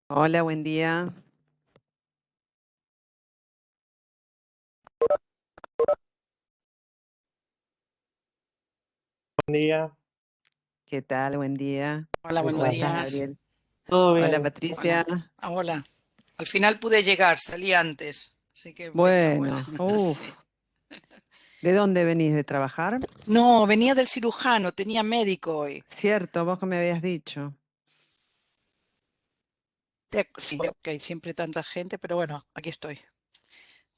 Hola, buen día. Buen día, ¿Qué tal? Buen día. Hola, ¿qué buenos ¿Cómo tal? estás, días. Gabriel? ¿Todo Hola, bien? Patricia. Hola. Hola. Al final pude llegar, salí antes, así que venía Bueno, volando. Sí. ¿de dónde venís? ¿De trabajar? No, venía del cirujano, tenía médico hoy. Cierto, vos que me habías dicho. Sí, que hay siempre tanta gente, pero bueno, aquí estoy.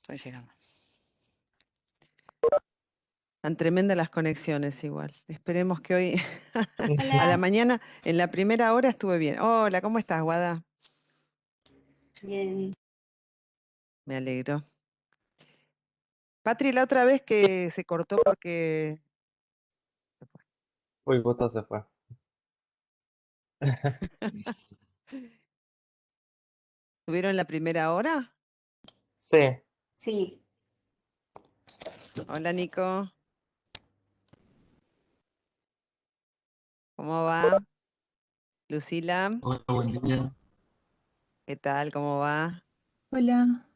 Estoy llegando. Tan tremendas las conexiones igual. Esperemos que hoy, a la Hola, mañana, en la primera hora estuve bien. Hola, ¿cómo estás, Guada? bien. Me alegro. Patri, la otra vez que se cortó porque... Uy, justo se fue. ¿Estuvieron la primera hora? Sí, Sí, Hola, Nico. ¿Cómo va? Lucila, Hola, buen día. ¿qué tal? ¿Cómo va? Hola.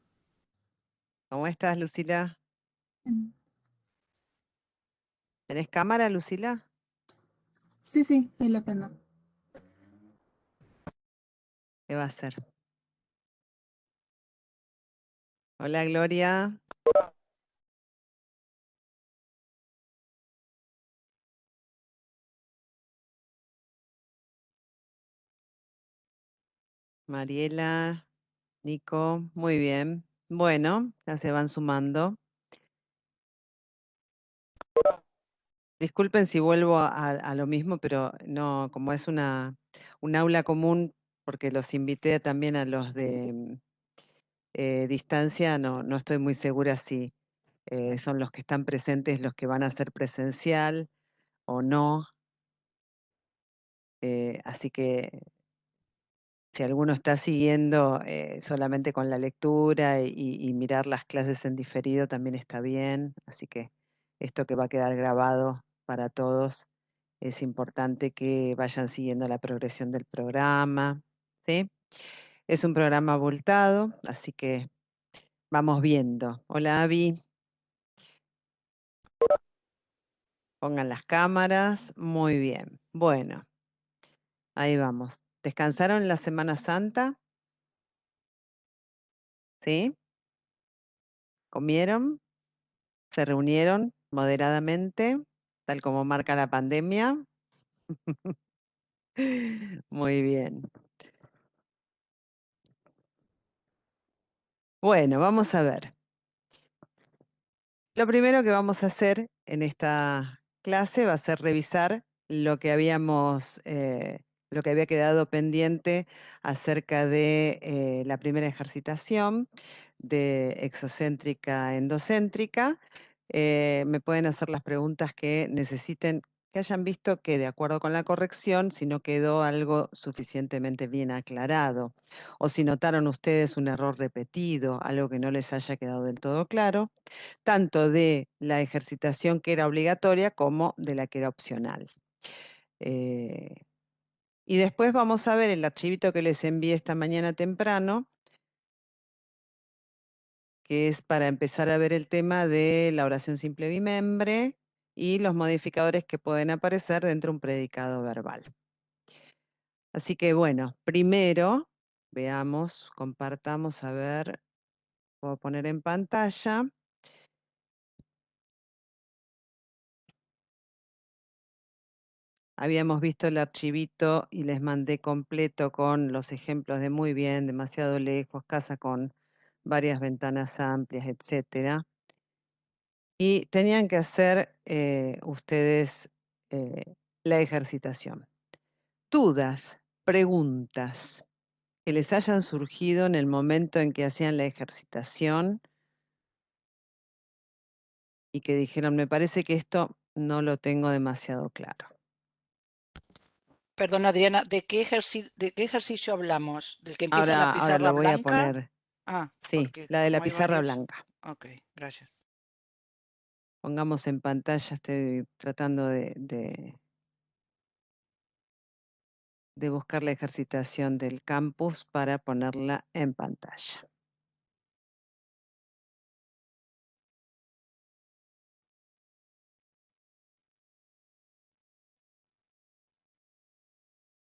¿Cómo estás, Lucila? Mm, ¿Tenés cámara, Lucila? Sí, sí, ahí la prendo. ¿Qué va a hacer? Hola, Gloria. Mariela, Nico, muy bien. Bueno, ya se van sumando. Disculpen si vuelvo a lo mismo, pero no, como es un aula común, porque los invité también a los de distancia, no estoy muy segura si son los que están presentes los que van a ser presencial o no. Así que si alguno está siguiendo solamente con la lectura y mirar las clases en diferido también está bien. Así que esto que va a quedar grabado para todos, es importante que vayan siguiendo la progresión del programa. ¿Sí? Es un programa abultado, así que vamos viendo. Hola, Avi. Pongan las cámaras. Muy bien. Bueno, ahí vamos. ¿Descansaron la Semana Santa? ¿Sí? ¿Comieron? ¿Se reunieron moderadamente, tal como marca la pandemia? Muy bien. Bueno, vamos a ver. Lo primero que vamos a hacer en esta clase va a ser revisar lo que había quedado pendiente acerca de la primera ejercitación de exocéntrica endocéntrica. Me pueden hacer las preguntas que necesiten, que hayan visto que de acuerdo con la corrección, si no quedó algo suficientemente bien aclarado, o si notaron ustedes un error repetido, algo que no les haya quedado del todo claro, tanto de la ejercitación que era obligatoria como de la que era opcional. Eh, y después vamos a ver el archivito que les envié esta mañana temprano, que es para empezar a ver el tema de la oración simple bimembre y los modificadores que pueden aparecer dentro de un predicado verbal. Así que bueno, primero veamos, compartamos, a ver, puedo poner en pantalla. Habíamos visto el archivito y les mandé completo con los ejemplos de muy bien, demasiado lejos, casa con varias ventanas amplias, etcétera. Y tenían que hacer ustedes la ejercitación. Dudas, preguntas que les hayan surgido en el momento en que hacían la ejercitación y que dijeron, me parece que esto no lo tengo demasiado claro. Perdón, Adriana, ¿de qué ejercicio hablamos? ¿Del que empieza en la Ahora pizarra lo voy a blanca? poner, Ah, sí, porque la de la como hay pizarra varios. blanca. Ok, gracias. Pongamos en pantalla, estoy tratando de de buscar la ejercitación del campus para ponerla en pantalla.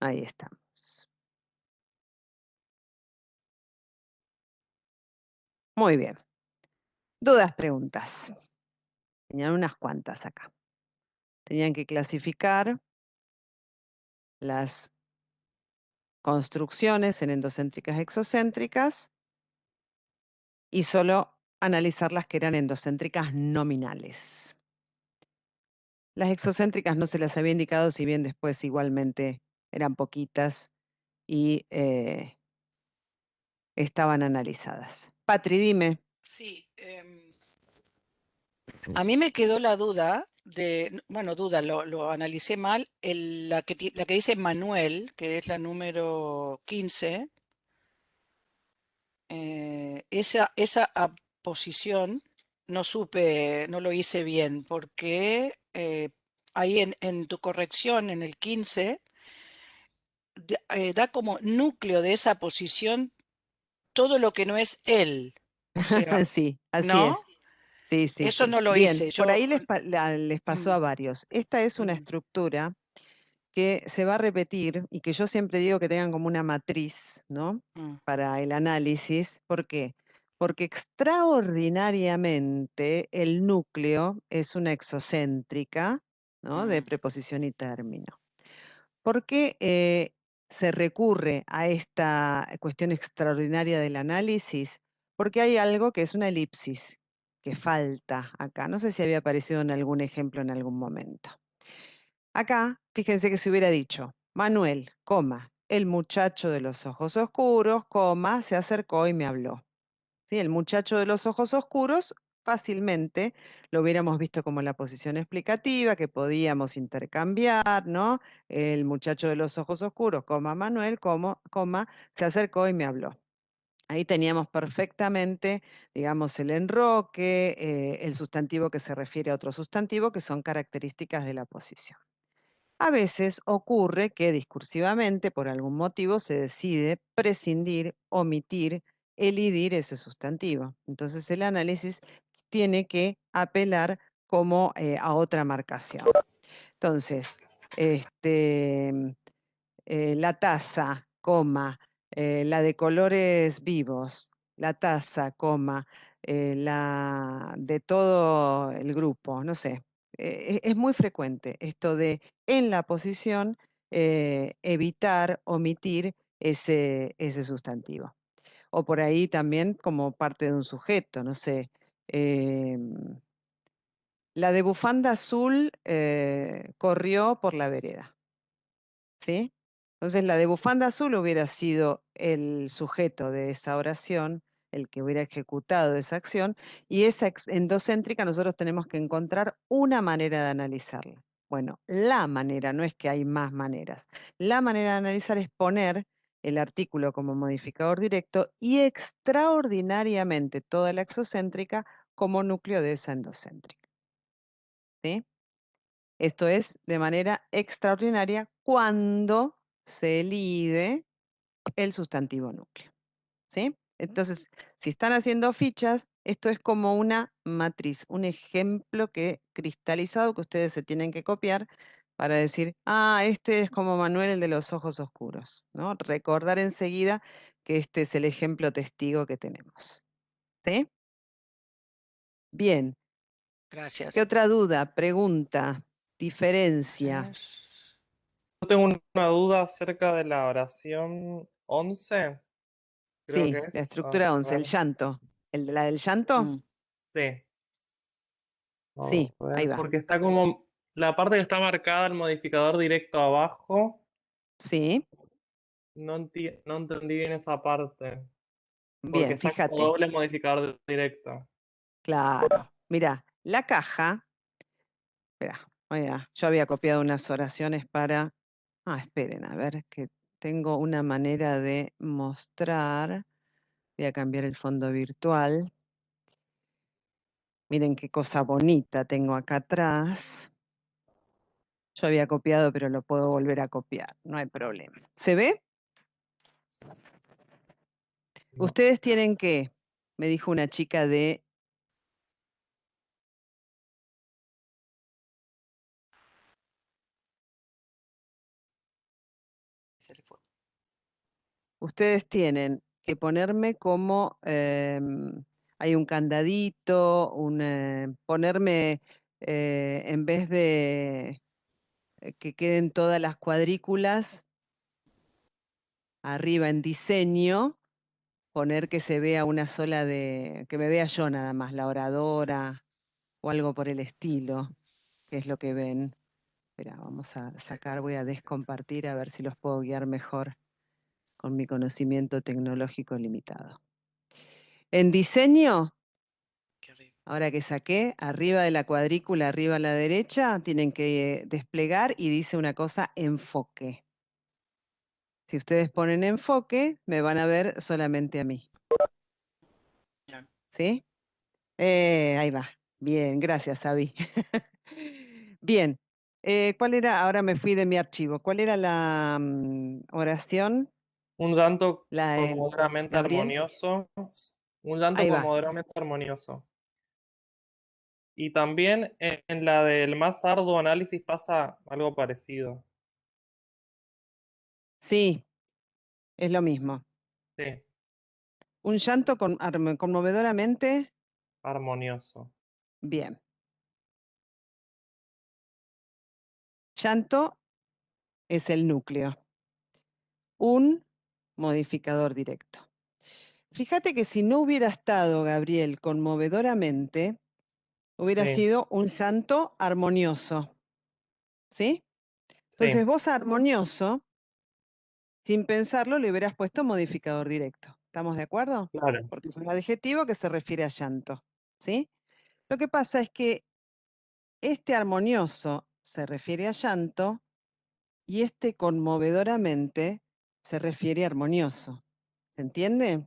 Ahí estamos. Muy bien. Dudas, preguntas. Tenían unas cuantas acá. Tenían que clasificar las construcciones en endocéntricas exocéntricas y solo analizar las que eran endocéntricas nominales. Las exocéntricas no se las había indicado, si bien después igualmente eran poquitas y estaban analizadas. Patri, dime. Sí, a mí me quedó la duda bueno, duda, lo analicé mal, la que dice Manuel, que es la número 15, esa posición no lo hice bien, porque ahí en tu corrección, en el 15, da como núcleo de esa posición todo lo que no es él. O sea, Sí, así ¿no? es. Sí, sí, Eso sí. no lo Bien, hice. por Yo, ahí les pasó a varios. Esta es una estructura que se va a repetir y que yo siempre digo que tengan como una matriz, ¿no? Para el análisis. ¿Por qué? Porque extraordinariamente el núcleo es una exocéntrica, ¿no? De preposición y término. ¿Por qué se recurre a esta cuestión extraordinaria del análisis? Porque hay algo que es una elipsis, que falta acá. No sé si había aparecido en algún ejemplo en algún momento. Acá, fíjense que se hubiera dicho, Manuel, coma, el muchacho de los ojos oscuros, coma, se acercó y me habló. ¿Sí? El muchacho de los ojos oscuros, fácilmente lo hubiéramos visto como la posición explicativa, que podíamos intercambiar, ¿no? El muchacho de los ojos oscuros, coma, Manuel, coma, se acercó y me habló. Ahí teníamos perfectamente, digamos, el enroque, el sustantivo que se refiere a otro sustantivo, que son características de la posición. A veces ocurre que discursivamente, por algún motivo, se decide prescindir, omitir, elidir ese sustantivo. Entonces el análisis tiene que apelar como a otra marcación. Entonces, la taza, coma, la de colores vivos, la taza, coma, la de todo el grupo, no sé. Es muy frecuente esto de en la posición evitar, omitir ese sustantivo. O por ahí también como parte de un sujeto, no sé. La de bufanda azul corrió por la vereda. ¿Sí? Entonces la de bufanda azul hubiera sido el sujeto de esa oración, el que hubiera ejecutado esa acción, y esa endocéntrica nosotros tenemos que encontrar una manera de analizarla. Bueno, la manera, no es que hay más maneras. La manera de analizar es poner el artículo como modificador directo y extraordinariamente toda la exocéntrica como núcleo de esa endocéntrica. ¿Sí? Esto es de manera extraordinaria cuando se elide el sustantivo núcleo. ¿Sí? Entonces, si están haciendo fichas, esto es como una matriz, un ejemplo cristalizado que ustedes se tienen que copiar para decir, este es como Manuel, el de los ojos oscuros, ¿no? Recordar enseguida que este es el ejemplo testigo que tenemos. ¿Sí? Bien. gracias. ¿Qué otra duda, pregunta, diferencia? Yo tengo una duda acerca de la oración 11, creo que Sí, la es. estructura A 11, el ver, llanto. ¿La del llanto? sí. Sí, A ahí ver, va. porque está como la parte que está marcada el modificador directo abajo. Sí, No entendí bien esa parte, porque bien, está como fíjate. doble modificador directo. Claro. Mira, la caja. Espera, yo había copiado unas oraciones para. Esperen, a ver, que tengo una manera de mostrar. Voy a cambiar el fondo virtual. Miren qué cosa bonita tengo acá atrás. Yo había copiado, pero lo puedo volver a copiar, no hay problema. ¿Se ve? No. Ustedes tienen que, me dijo una chica de... Se le fue. Ustedes tienen que ponerme como... hay un candadito, ponerme en vez de que queden todas las cuadrículas arriba en diseño, poner que se vea una sola que me vea yo nada más, la oradora o algo por el estilo, que es lo que ven. Espera, vamos a sacar, voy a descompartir a ver si los puedo guiar mejor con mi conocimiento tecnológico limitado. En diseño, Qué horrible. ahora que saqué, arriba de la cuadrícula, arriba a la derecha, tienen que desplegar y dice una cosa, enfoque. Si ustedes ponen enfoque, me van a ver solamente a mí. Bien. ¿Sí? Ahí va. Bien, gracias, Abby. Bien. ¿Cuál era? Ahora me fui de mi archivo. ¿Cuál era la oración? Un llanto La, moderadamente Gabriel. armonioso. Un llanto Ahí va. moderadamente armonioso. Y también en la del más arduo análisis pasa algo parecido. Sí, es lo mismo. Sí, Un llanto conmovedoramente armonioso. bien. Llanto es el núcleo. Un modificador directo. Fíjate que si no hubiera estado, Gabriel, conmovedoramente, hubiera Sí, sido un llanto armonioso. ¿Sí? sí, Entonces vos a armonioso, sin pensarlo, le hubieras puesto modificador directo. ¿Estamos de acuerdo? claro. Porque es un adjetivo que se refiere a llanto. ¿Sí? Lo que pasa es que este armonioso se refiere a llanto y este conmovedoramente se refiere a armonioso. ¿Se entiende?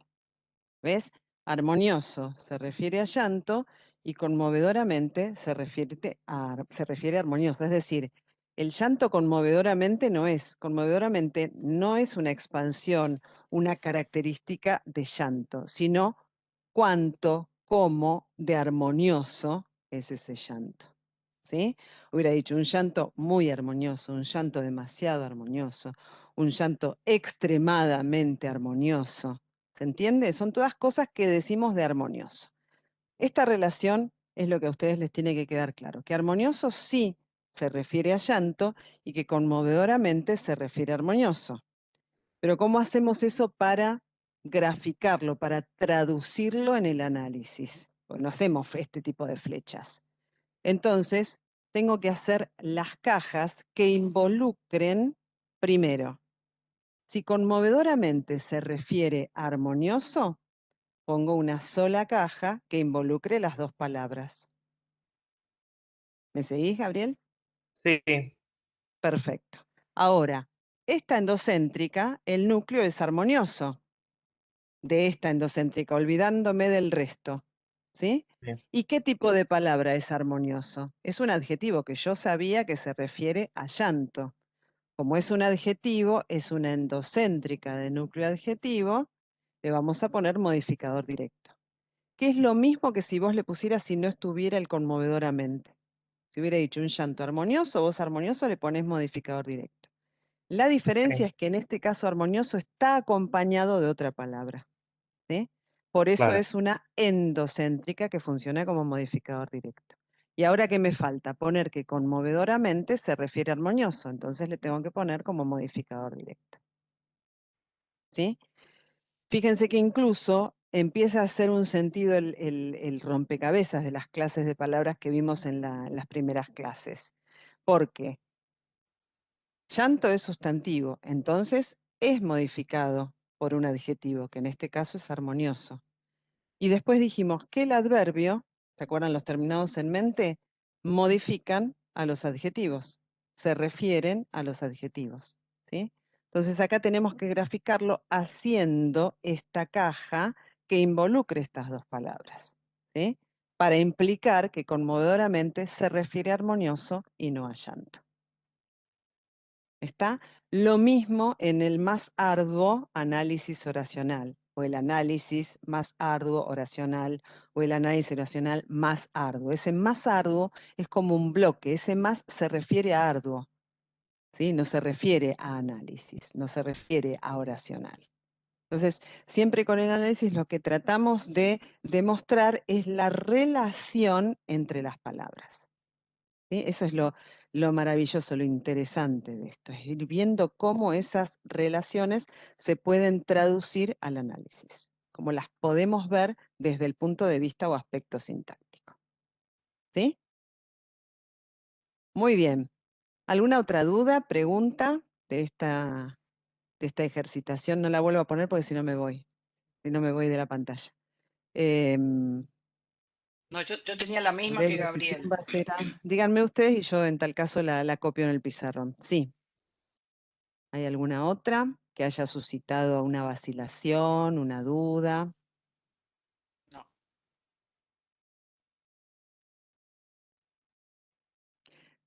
¿Ves? Armonioso se refiere a llanto y conmovedoramente se refiere a armonioso. Es decir, el llanto conmovedoramente no es una expansión, una característica de llanto, sino cuánto, cómo de armonioso es ese llanto. ¿Sí? Hubiera dicho un llanto muy armonioso, un llanto demasiado armonioso, un llanto extremadamente armonioso. ¿Se entiende? Son todas cosas que decimos de armonioso. Esta relación es lo que a ustedes les tiene que quedar claro, que armonioso sí se refiere a llanto y que conmovedoramente se refiere a armonioso. Pero ¿cómo hacemos eso para graficarlo, para traducirlo en el análisis? Pues no hacemos este tipo de flechas. Entonces, tengo que hacer las cajas que involucren, primero, si conmovedoramente se refiere a armonioso, pongo una sola caja que involucre las dos palabras. ¿Me seguís, Gabriel? Sí, Perfecto. Ahora, esta endocéntrica, el núcleo es armonioso de esta endocéntrica, olvidándome del resto. ¿Sí? sí, ¿Y qué tipo de palabra es armonioso? Es un adjetivo que yo sabía que se refiere a llanto. Como es un adjetivo, es una endocéntrica de núcleo adjetivo, le vamos a poner modificador directo. Que es lo mismo que si vos le pusieras si no estuviera el conmovedoramente. Si hubiera dicho un llanto armonioso, vos armonioso le pones modificador directo. La diferencia sí, es que en este caso armonioso está acompañado de otra palabra. ¿Sí? Por eso claro. es una endocéntrica que funciona como modificador directo. Y ahora, ¿qué me falta? Poner que conmovedoramente se refiere a armonioso, entonces le tengo que poner como modificador directo. ¿Sí? Fíjense que incluso empieza a hacer un sentido el rompecabezas de las clases de palabras que vimos en las primeras clases. Porque llanto es sustantivo, entonces es modificado por un adjetivo, que en este caso es armonioso. Y después dijimos que el adverbio, ¿se acuerdan los terminados en mente? Modifican a los adjetivos, se refieren a los adjetivos. ¿Sí? Entonces acá tenemos que graficarlo haciendo esta caja que involucre estas dos palabras. ¿Sí? Para implicar que conmovedoramente se refiere a armonioso y no a llanto. ¿Está? Lo mismo en el más arduo análisis oracional, o el análisis más arduo oracional, o el análisis oracional más arduo. Ese más arduo es como un bloque, ese más se refiere a arduo, ¿sí? No se refiere a análisis, no se refiere a oracional. Entonces, siempre con el análisis lo que tratamos de demostrar es la relación entre las palabras. ¿Sí? Eso es lo maravilloso, lo interesante de esto, es ir viendo cómo esas relaciones se pueden traducir al análisis, cómo las podemos ver desde el punto de vista o aspecto sintáctico. ¿Sí? Muy bien. ¿Alguna otra duda, pregunta de esta ejercitación? No la vuelvo a poner porque si no me voy de la pantalla. No, yo tenía la A misma ver, que la sesión Gabriel. va a ser díganme ustedes y yo en tal caso la copio en el pizarrón. Sí. ¿Hay alguna otra que haya suscitado una vacilación, una duda? No.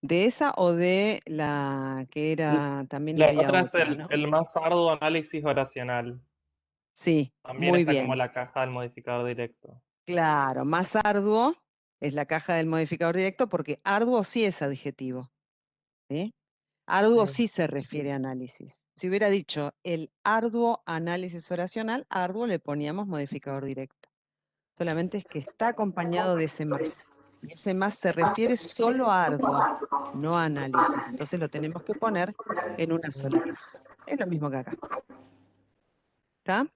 ¿De esa o de la que era, también La había otra es otra, ¿no? el más arduo análisis oracional. Sí, También muy está como bien. la caja del modificador directo. Claro, más arduo es la caja del modificador directo porque arduo sí es adjetivo. ¿Sí? Arduo Sí. sí se refiere a análisis. Si hubiera dicho el arduo análisis oracional, arduo le poníamos modificador directo. Solamente es que está acompañado de ese más. Y ese más se refiere solo a arduo, no a análisis. Entonces lo tenemos que poner en una sola caja. Es lo mismo que acá. ¿Está?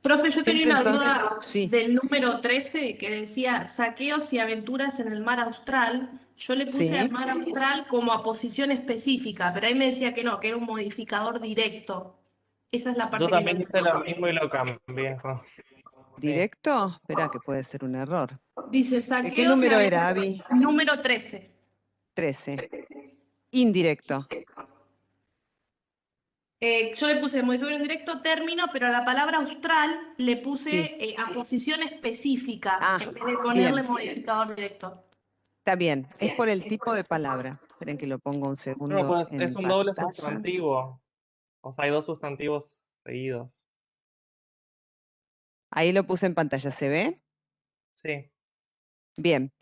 Profe, yo tenía Siempre una entonces, duda sí, del número 13 que decía saqueos y aventuras en el mar Austral. Yo le puse al sí. mar Austral como a posición específica, pero ahí me decía que no, que era un modificador directo. Esa es la Yo parte que no también hice entiendo. lo mismo y lo cambié. Sí. ¿Directo? Espera que puede ser un error. Dice ¿Qué saqueos y número era, aventuras. Abby? Número 13. 13. Indirecto. Yo le puse modificador indirecto término, pero a la palabra austral le puse Sí. a posición específica Ah, en vez de ponerle bien. modificador directo. Está bien. Es por el tipo de palabra. Esperen que lo pongo un No, segundo pues es en un doble pantalla. sustantivo. O sea, hay dos sustantivos seguidos. Ahí lo puse en pantalla. ¿Se ve? Sí. Bien,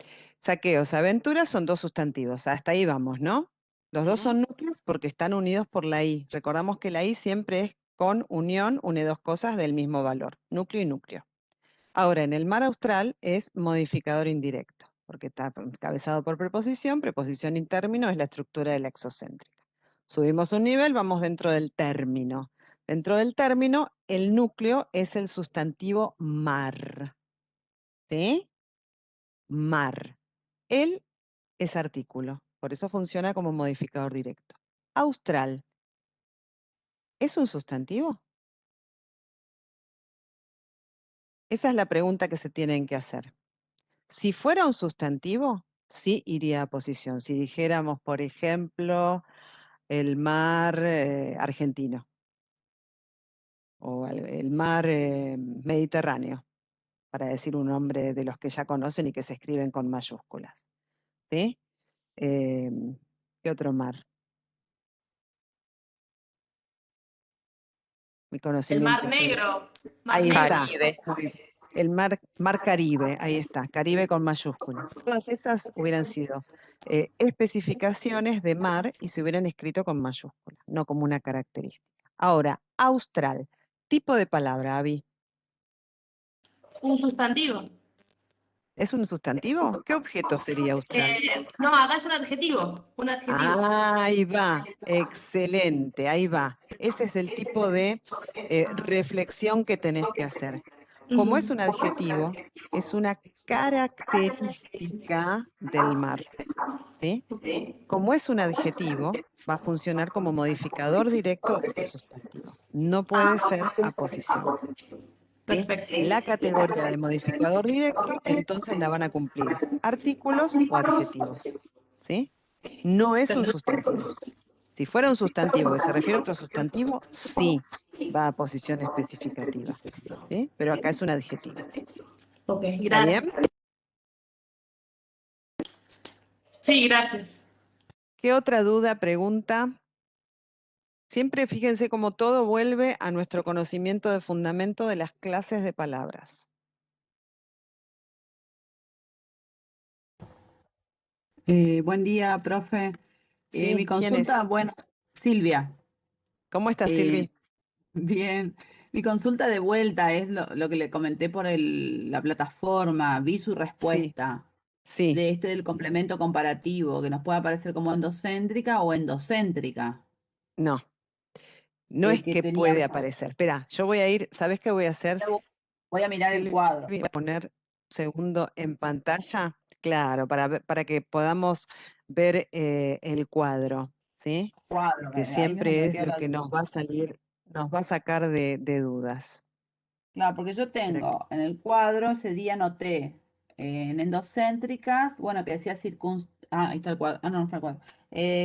saqueos, aventuras son dos sustantivos, hasta ahí vamos, ¿no? Los dos son núcleos porque están unidos por la I. Recordamos que la I siempre es con unión, une dos cosas del mismo valor, núcleo y núcleo. Ahora, en el mar austral es modificador indirecto, porque está encabezado por preposición y término es la estructura de la exocéntrica. Subimos un nivel, vamos dentro del término. Dentro del término, el núcleo es el sustantivo mar. ¿Sí? Mar. El es artículo, por eso funciona como modificador directo. Austral, ¿es un sustantivo? Esa es la pregunta que se tienen que hacer. Si fuera un sustantivo, sí iría a posición. Si dijéramos, por ejemplo, el mar argentino o el mar Mediterráneo, para decir un nombre de los que ya conocen y que se escriben con mayúsculas. ¿Sí? ¿Qué otro mar? Mi El conocimiento mar es Negro. Mar ahí Negro. está. Muy bien. El mar Caribe, ahí está, Caribe con mayúsculas. Todas esas hubieran sido especificaciones de mar y se hubieran escrito con mayúsculas, no como una característica. Ahora, austral, tipo de palabra, Avi. Un sustantivo. ¿Es un sustantivo? ¿Qué objeto sería austral? No, acá es un adjetivo. Un adjetivo. Ahí va, excelente, ahí va. Ese es el tipo de reflexión que tenés que hacer. Como es Ujú. un adjetivo, es una característica del mar. ¿Sí? Como es un adjetivo, va a funcionar como modificador directo de ese sustantivo. No puede ser aposición. ¿Sí? Perfecto. La categoría de modificador directo, entonces la van a cumplir artículos o adjetivos. ¿Sí? No es un sustantivo. Si fuera un sustantivo que se refiere a otro sustantivo, sí va a posición especificativa. ¿Sí? Pero acá es un adjetivo. Ok, ¿Está bien? gracias. Sí, gracias. ¿Qué otra duda, pregunta? Siempre fíjense cómo todo vuelve a nuestro conocimiento de fundamento de las clases de palabras. Buen día, profe. Mi ¿Sí? ¿Quién es? consulta, bueno, Silvia. ¿Cómo estás, Eh, Silvi? Bien. Mi consulta de vuelta es lo que le comenté por la plataforma. Vi su Sí, respuesta sí, del complemento comparativo, que nos puede aparecer como endocéntrica o endocéntrica. no. No es Que que tenía. puede aparecer. Espera, yo voy a ir, ¿sabés qué voy a hacer? Voy a mirar el Silvi? cuadro. Voy a poner un segundo en pantalla, claro, para que podamos ver el cuadro, ¿sí? Cuadro, Que ahí mismo siempre me es queda lo la que duda. nos va a salir, nos va a sacar de dudas. Claro, porque yo Espera que- tengo en el cuadro, ese día anoté en endocéntricas, bueno, que decía ahí está el cuadro, no está el cuadro.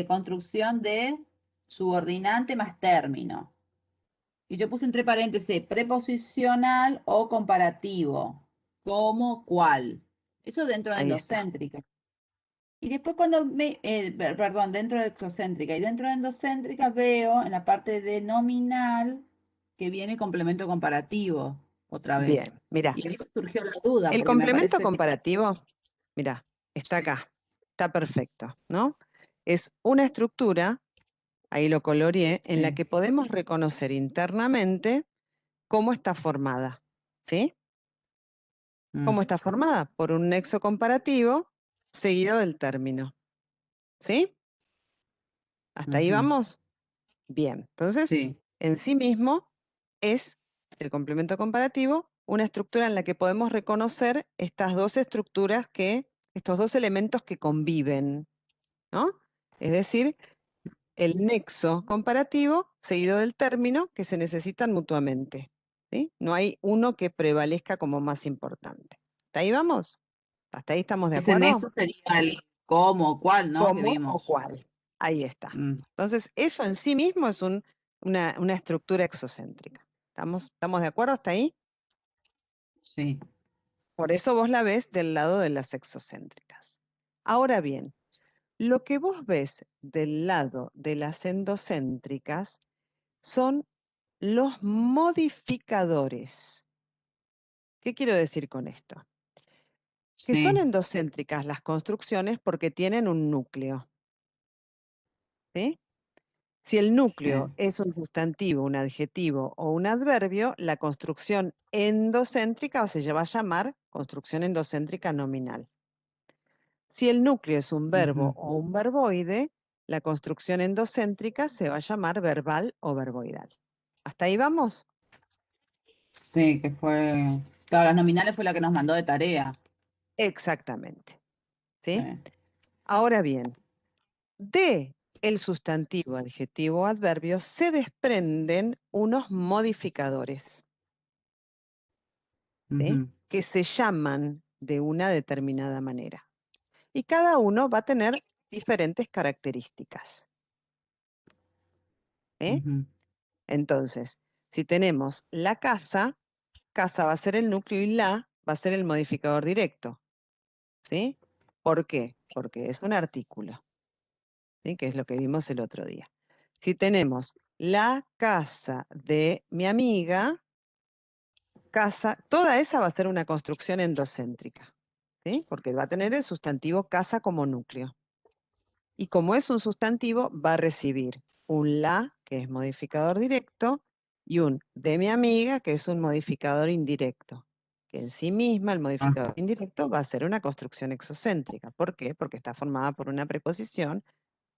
Construcción de subordinante más término. Y yo puse entre paréntesis preposicional o comparativo, como cuál. Eso dentro de Ahí está. endocéntrica. Y después perdón, dentro de exocéntrica. Y dentro de endocéntrica veo en la parte de nominal que viene complemento comparativo otra vez. Bien, mira, Y ahí me surgió la duda el porque me complemento parece que comparativo, mira, está sí, acá, está perfecto, ¿no? Es una estructura, ahí lo coloreé, en la sí. que podemos reconocer internamente cómo está formada, ¿sí? ¿Cómo Mm, está formada? Por un nexo comparativo seguido del término, ¿sí? ¿Hasta ahí ujú, vamos? Bien, entonces, sí. en sí mismo es el complemento comparativo una estructura en la que podemos reconocer estas dos estructuras estos dos elementos que conviven, ¿no? Es decir, el nexo comparativo seguido del término que se necesitan mutuamente, ¿sí? No hay uno que prevalezca como más importante. ¿Hasta ahí vamos? ¿Hasta ahí estamos de Ese acuerdo? nexo sería el cómo, cuál, ¿no? Que ¿Cómo o vimos. cuál? Ahí está. Mm, Entonces, eso en sí mismo es una estructura exocéntrica. ¿Estamos de acuerdo hasta ahí? sí. Por eso vos la ves del lado de las exocéntricas. Ahora bien, lo que vos ves del lado de las endocéntricas son los modificadores. ¿Qué quiero decir con esto? Que son Sí. endocéntricas las construcciones porque tienen un núcleo, ¿sí? Si el núcleo Sí. es un sustantivo, un adjetivo o un adverbio, la construcción endocéntrica se va a llamar construcción endocéntrica nominal. Si el núcleo es un verbo Ujú. o un verboide, la construcción endocéntrica se va a llamar verbal o verboidal. ¿Hasta ahí vamos? Sí, que fue. Claro, las nominales fue la que nos mandó de tarea. Exactamente. Sí. ¿Sí? Ahora bien, de el sustantivo, adjetivo o adverbio se desprenden unos modificadores, ¿sí? Ujú, Que se llaman de una determinada manera. Y cada uno va a tener diferentes características, ¿sí? ujú, Entonces, si tenemos la casa, casa va a ser el núcleo y la va a ser el modificador directo, ¿sí? ¿Por qué? Porque es un artículo, ¿sí? Que es lo que vimos el otro día. Si tenemos la casa de mi amiga, casa, toda esa va a ser una construcción endocéntrica, ¿sí? Porque va a tener el sustantivo casa como núcleo. Y como es un sustantivo, va a recibir un la, que es modificador directo, y un de mi amiga, que es un modificador indirecto. Que en sí misma el ah, modificador indirecto va a ser una construcción exocéntrica. ¿Por qué? Porque está formada por una preposición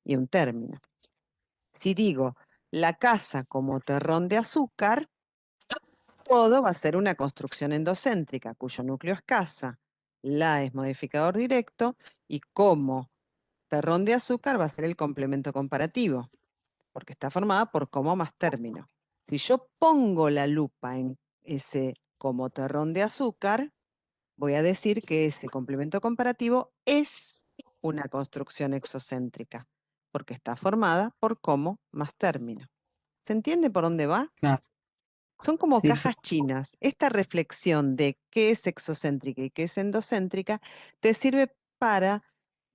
y un término. Si digo la casa como terrón de azúcar, todo va a ser una construcción endocéntrica, cuyo núcleo es casa, la es modificador directo, y como terrón de azúcar va a ser el complemento comparativo, porque está formada por como más término. Si yo pongo la lupa en ese como terrón de azúcar, voy a decir que ese complemento comparativo es una construcción exocéntrica, porque está formada por como más término. ¿Se entiende por dónde va? claro. Son como Sí, sí. cajas chinas. Esta reflexión de qué es exocéntrica y qué es endocéntrica te sirve para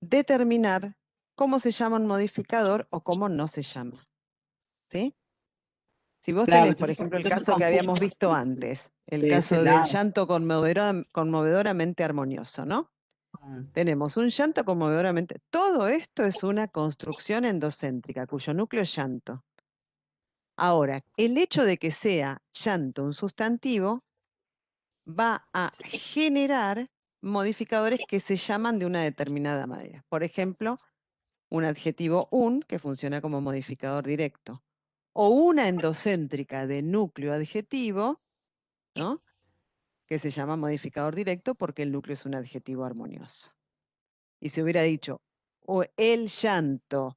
determinar cómo se llama un modificador o cómo no se llama. ¿Sí? Si vos Claro, tenés, por ejemplo, el entonces caso que habíamos confundo visto antes, el de ese caso del lado. llanto conmovedoramente armonioso, ¿no? Mm, Tenemos un llanto conmovedoramente. Todo esto es una construcción endocéntrica, cuyo núcleo es llanto. Ahora, el hecho de que sea llanto un sustantivo va a generar modificadores que se llaman de una determinada manera. Por ejemplo, un adjetivo un, que funciona como modificador directo, o una endocéntrica de núcleo adjetivo, ¿no? Que se llama modificador directo porque el núcleo es un adjetivo armonioso. Y si hubiera dicho, o el llanto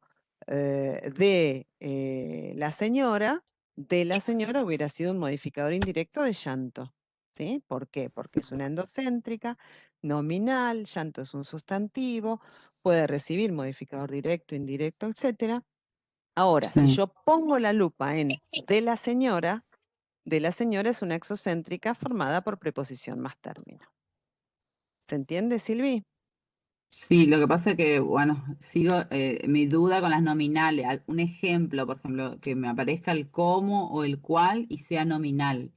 de la señora hubiera sido un modificador indirecto de llanto. ¿Sí? ¿Por qué? Porque es una endocéntrica, nominal, llanto es un sustantivo, puede recibir modificador directo, indirecto, etc. Ahora, si sí. yo pongo la lupa en de la señora es una exocéntrica formada por preposición más término. ¿Se entiende, Silvi? Sí, lo que pasa es que, bueno, sigo mi duda con las nominales. Un ejemplo, por ejemplo, que me aparezca el cómo o el cuál y sea nominal.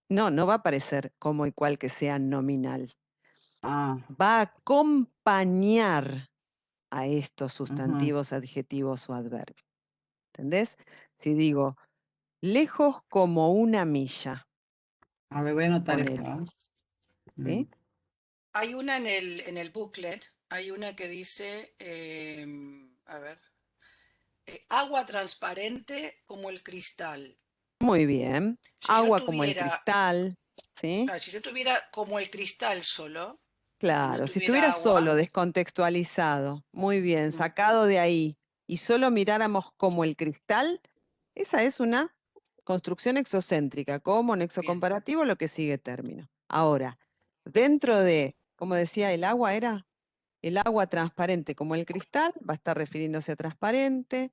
No, no va a aparecer como y cual que sea nominal. Ah, Va a acompañar a estos ajá. sustantivos, adjetivos o adverbios. ¿Entendés? Si digo, lejos como una milla, A ver, voy a anotar eso. ponele, Mm. ¿sí? Hay una en el booklet, hay una que dice, a ver, agua transparente como el cristal. Muy bien. Si yo Agua como el tuviera, cristal, ¿sí? claro, si yo tuviera como el cristal solo y no Claro, si tuviera estuviera solo, agua, descontextualizado, muy bien, mm, sacado de ahí, y solo miráramos como el cristal, esa es una construcción exocéntrica, como nexo bien, comparativo, lo que sigue término. Ahora, dentro de, como decía, el agua era, el agua transparente como el cristal, va a estar refiriéndose a transparente,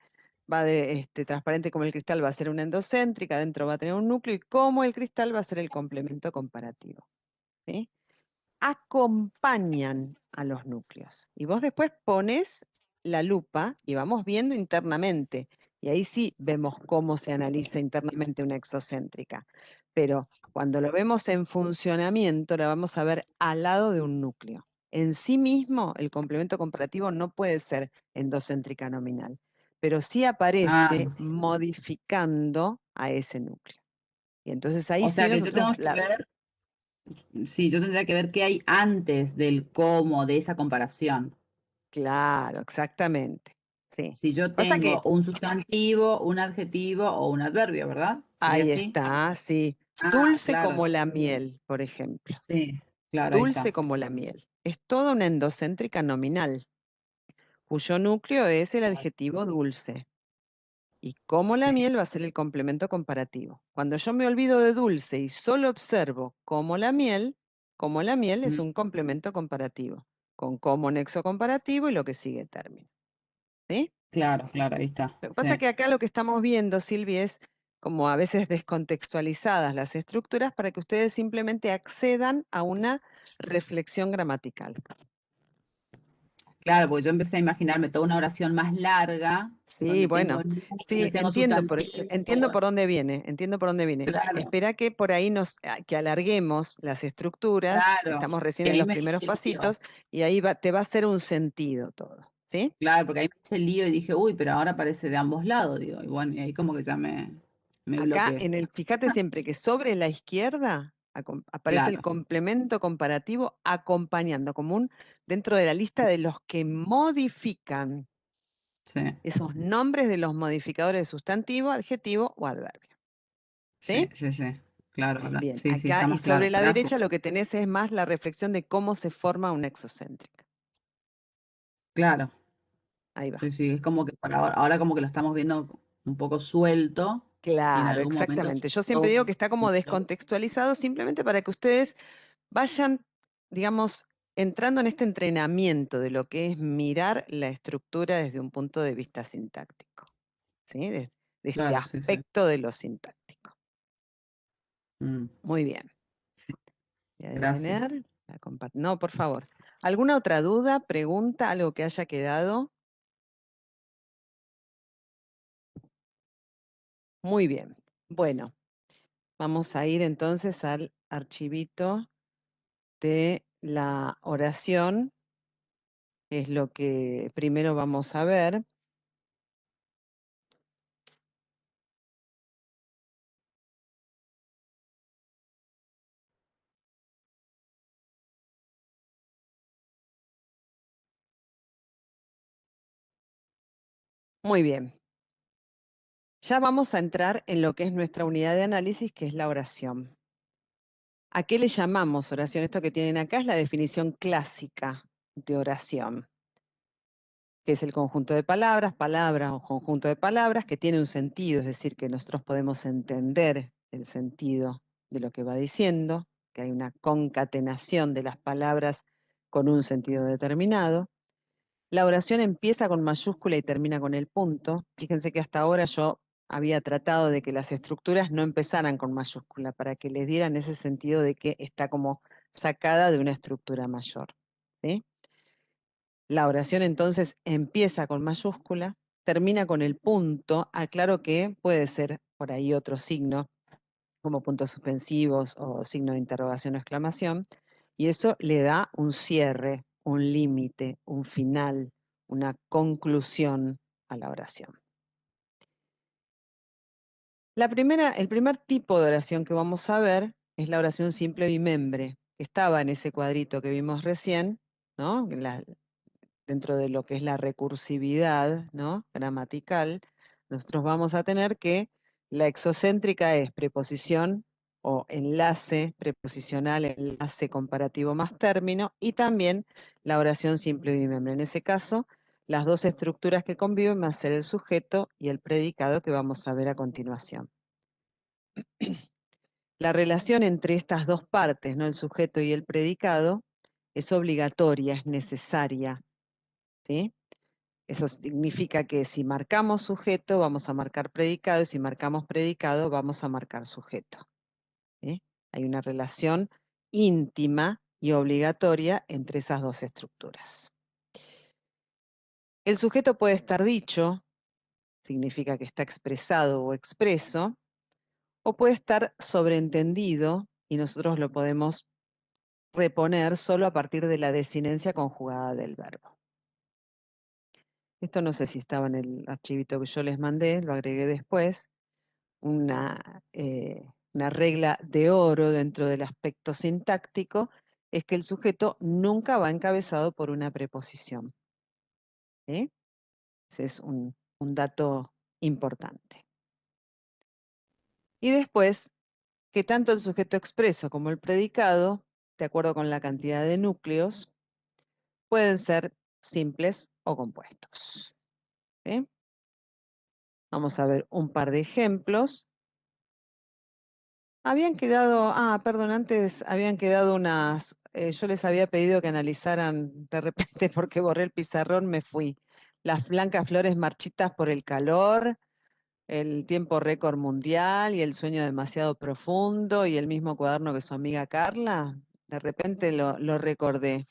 va de transparente como el cristal va a ser una endocéntrica, dentro va a tener un núcleo, y como el cristal va a ser el complemento comparativo. ¿Sí? Acompañan a los núcleos. Y vos después pones la lupa y vamos viendo internamente. Y ahí sí vemos cómo se analiza internamente una exocéntrica. Pero cuando lo vemos en funcionamiento, la vamos a ver al lado de un núcleo. En sí mismo, el complemento comparativo no puede ser endocéntrica nominal, pero sí aparece Ah, modificando a ese núcleo. Y entonces ahí o sí sea que yo nosotros tengo que ver, sí, yo tendría que ver qué hay antes del cómo, de esa comparación. Claro, exactamente. Sí. Si yo Pasa que tengo un sustantivo, un adjetivo o un adverbio, ¿verdad? ¿Sería ahí así? está, sí. Ah, Dulce claro, como la miel, por ejemplo. sí, claro, ahí Dulce está. como la miel. Es toda una endocéntrica nominal, cuyo núcleo es el adjetivo dulce. Y como la Sí, miel va a ser el complemento comparativo. Cuando yo me olvido de dulce y solo observo como la miel es mm, un complemento comparativo, con como nexo comparativo y lo que sigue término. ¿Sí? claro, claro, ahí está. Lo que Sí, pasa es que acá lo que estamos viendo, Silvi, es como a veces descontextualizadas las estructuras para que ustedes simplemente accedan a una reflexión gramatical. claro, porque yo empecé a imaginarme toda una oración más larga, Sí, donde tengo bueno, núcleo, sí, tengo entiendo sustantivo. por dónde viene, entiendo por dónde viene. Claro, Espera que por ahí que alarguemos las estructuras, claro. estamos recién Y en ahí los me primeros hice el lío. pasitos, y ahí te va a hacer un sentido todo, ¿sí? Claro, porque ahí me hice el lío y dije, uy, pero ahora parece de ambos lados, digo. Y bueno, y ahí como que ya me Acá bloqueé. fíjate siempre que sobre la izquierda aparece el Claro, complemento comparativo acompañando, dentro de la lista de los que modifican sí, esos nombres de los modificadores de sustantivo, adjetivo o adverbio. sí, ¿Sí? sí, sí. Claro, Bien, sí, sí, acá está y más claro. sobre la derecha Gracias. lo que tenés es más la reflexión de cómo se forma una exocéntrica. Claro, Ahí va. sí, sí, es como que ahora como que lo estamos viendo un poco suelto y en Claro, algún momento exactamente. Yo siempre lo- digo que está como descontextualizado simplemente para que ustedes vayan, digamos, entrando en este entrenamiento de lo que es mirar la estructura desde un punto de vista sintáctico, ¿sí? De este Claro, sí, sí. aspecto de lo sintáctico. Mm, Muy bien. Voy a gracias. detener. No, por favor. ¿Alguna otra duda, pregunta, algo que haya quedado? Muy bien. Bueno, vamos a ir entonces al archivito de la oración, que es lo que primero vamos a ver. Muy bien. Ya vamos a entrar en lo que es nuestra unidad de análisis, que es la oración. ¿A qué le llamamos oración? Esto que tienen acá es la definición clásica de oración, que es el conjunto de palabras, palabra o conjunto de palabras que tiene un sentido, es decir, que nosotros podemos entender el sentido de lo que va diciendo, que hay una concatenación de las palabras con un sentido determinado. La oración empieza con mayúscula y termina con el punto. Fíjense que hasta ahora yo había tratado de que las estructuras no empezaran con mayúscula, para que les dieran ese sentido de que está como sacada de una estructura mayor. ¿Sí? La oración entonces empieza con mayúscula, termina con el punto. Aclaro que puede ser por ahí otro signo, como puntos suspensivos o signo de interrogación o exclamación, y eso le da un cierre, un límite, un final, una conclusión a la oración. El primer tipo de oración que vamos a ver es la oración simple bimembre, que estaba en ese cuadrito que vimos recién, ¿no? Dentro de lo que es la recursividad, ¿no? Gramatical, nosotros vamos a tener que la exocéntrica es preposición o enlace preposicional, enlace comparativo más término, y también la oración simple bimembre. En ese caso, las dos estructuras que conviven van a ser el sujeto y el predicado, que vamos a ver a continuación. La relación entre estas dos partes, ¿no? El sujeto y el predicado, es obligatoria, es necesaria, ¿sí? Eso significa que si marcamos sujeto, vamos a marcar predicado, y si marcamos predicado, vamos a marcar sujeto. ¿Sí? Hay una relación íntima y obligatoria entre esas dos estructuras. El sujeto puede estar dicho, significa que está expresado o expreso, o puede estar sobreentendido, y nosotros lo podemos reponer solo a partir de la desinencia conjugada del verbo. Esto no sé si estaba en el archivito que yo les mandé, lo agregué después. Una regla de oro dentro del aspecto sintáctico es que el sujeto nunca va encabezado por una preposición. ¿Sí? Ese es un dato importante. Y después, que tanto el sujeto expreso como el predicado, de acuerdo con la cantidad de núcleos, pueden ser simples o compuestos. ¿Sí? Vamos a ver un par de ejemplos. Habían quedado, perdón, antes habían quedado unas, yo les había pedido que analizaran de repente porque borré el pizarrón, me fui. Las blancas flores marchitas por el calor, el tiempo récord mundial y el sueño demasiado profundo y el mismo cuaderno que su amiga Carla, de repente lo recordé.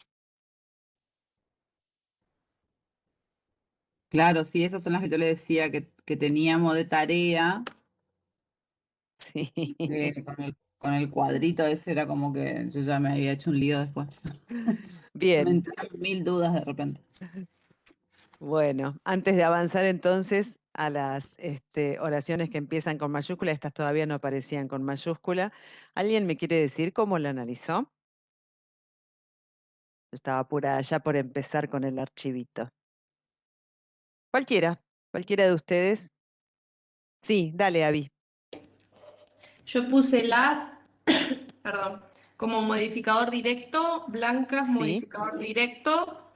Claro, sí, esas son las que yo le decía que teníamos de tarea. Sí. Con el cuadrito ese era como que yo ya me había hecho un lío después. Me Bien, entraron 1000 dudas de repente. bueno, antes de avanzar entonces a las oraciones que empiezan con mayúscula, estas todavía no aparecían con mayúscula. ¿Alguien me quiere decir cómo lo analizó? Yo estaba apurada ya por empezar con el archivito. Cualquiera de ustedes. Sí, dale, Abby. Yo puse las, perdón, como modificador directo, blancas, Sí, modificador directo,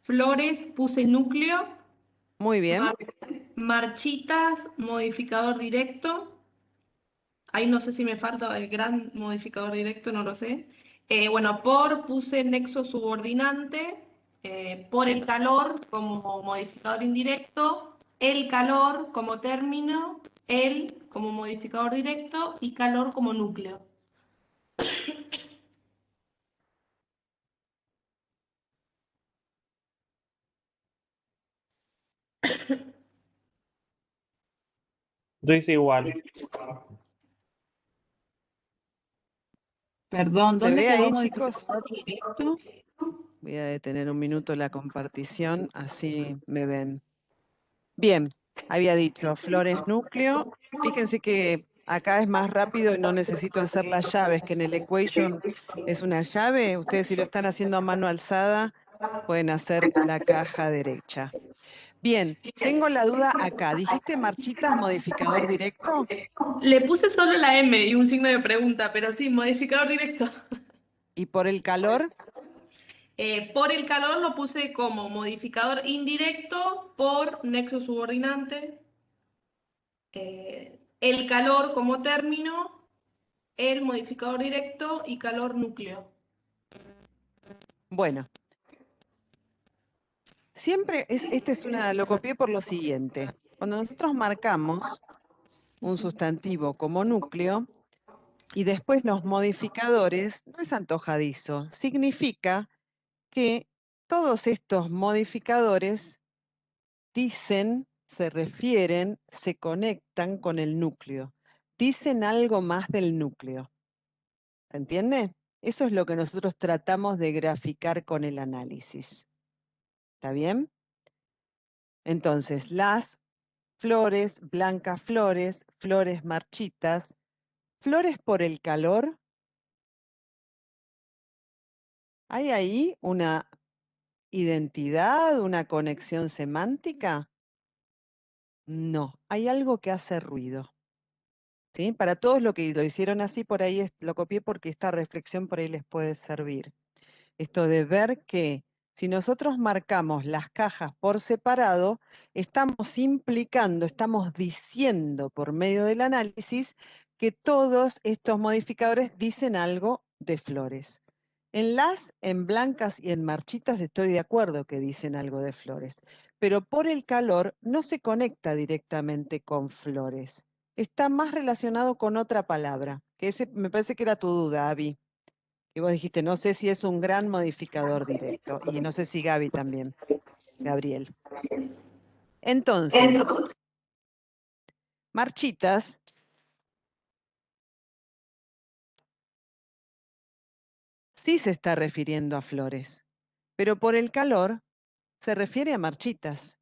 flores, puse núcleo, muy bien. mar- marchitas, modificador directo. Ahí no sé si me falta el gran modificador directo, no lo sé. Bueno, por puse nexo subordinante, por el calor como modificador indirecto, el calor como término, el como modificador directo y calor como núcleo. Yo hice igual. Perdón, ¿Se ¿dónde ve quedó ahí, chicos? modificador directo? Voy a detener un minuto la compartición, así me ven. Bien, había dicho flores núcleo. Fíjense que acá es más rápido y no necesito hacer las llaves, que en el equation es una llave. Ustedes si lo están haciendo a mano alzada, pueden hacer la caja derecha. Bien, tengo la duda acá. ¿Dijiste marchitas modificador directo? Le puse solo la M y un signo de pregunta, pero sí, modificador directo. ¿Y por el calor? Por el calor lo puse como modificador indirecto por nexo subordinante. El calor como término, el modificador directo y calor núcleo. Bueno, siempre lo copié por lo siguiente. Cuando nosotros marcamos un sustantivo como núcleo y después los modificadores, no es antojadizo, significa que todos estos modificadores dicen, se refieren, se conectan con el núcleo, dicen algo más del núcleo. ¿Se entiende? Eso es lo que nosotros tratamos de graficar con el análisis. ¿Está bien? Entonces, las flores, blancas flores, flores marchitas, flores por el calor. ¿Hay ahí una identidad, una conexión semántica? No, hay algo que hace ruido. ¿Sí? Para todos lo que lo hicieron así, por ahí lo copié porque esta reflexión por ahí les puede servir. Esto de ver que si nosotros marcamos las cajas por separado, estamos implicando, estamos diciendo por medio del análisis que todos estos modificadores dicen algo de flores. En blancas y en marchitas estoy de acuerdo que dicen algo de flores, pero por el calor no se conecta directamente con flores. Está más relacionado con otra palabra, que ese me parece que era tu duda, Abby. Y vos dijiste, no sé si es un gran modificador directo, y no sé si Gaby también, Gabriel. Entonces, marchitas sí se está refiriendo a flores, pero por el calor se refiere a marchitas.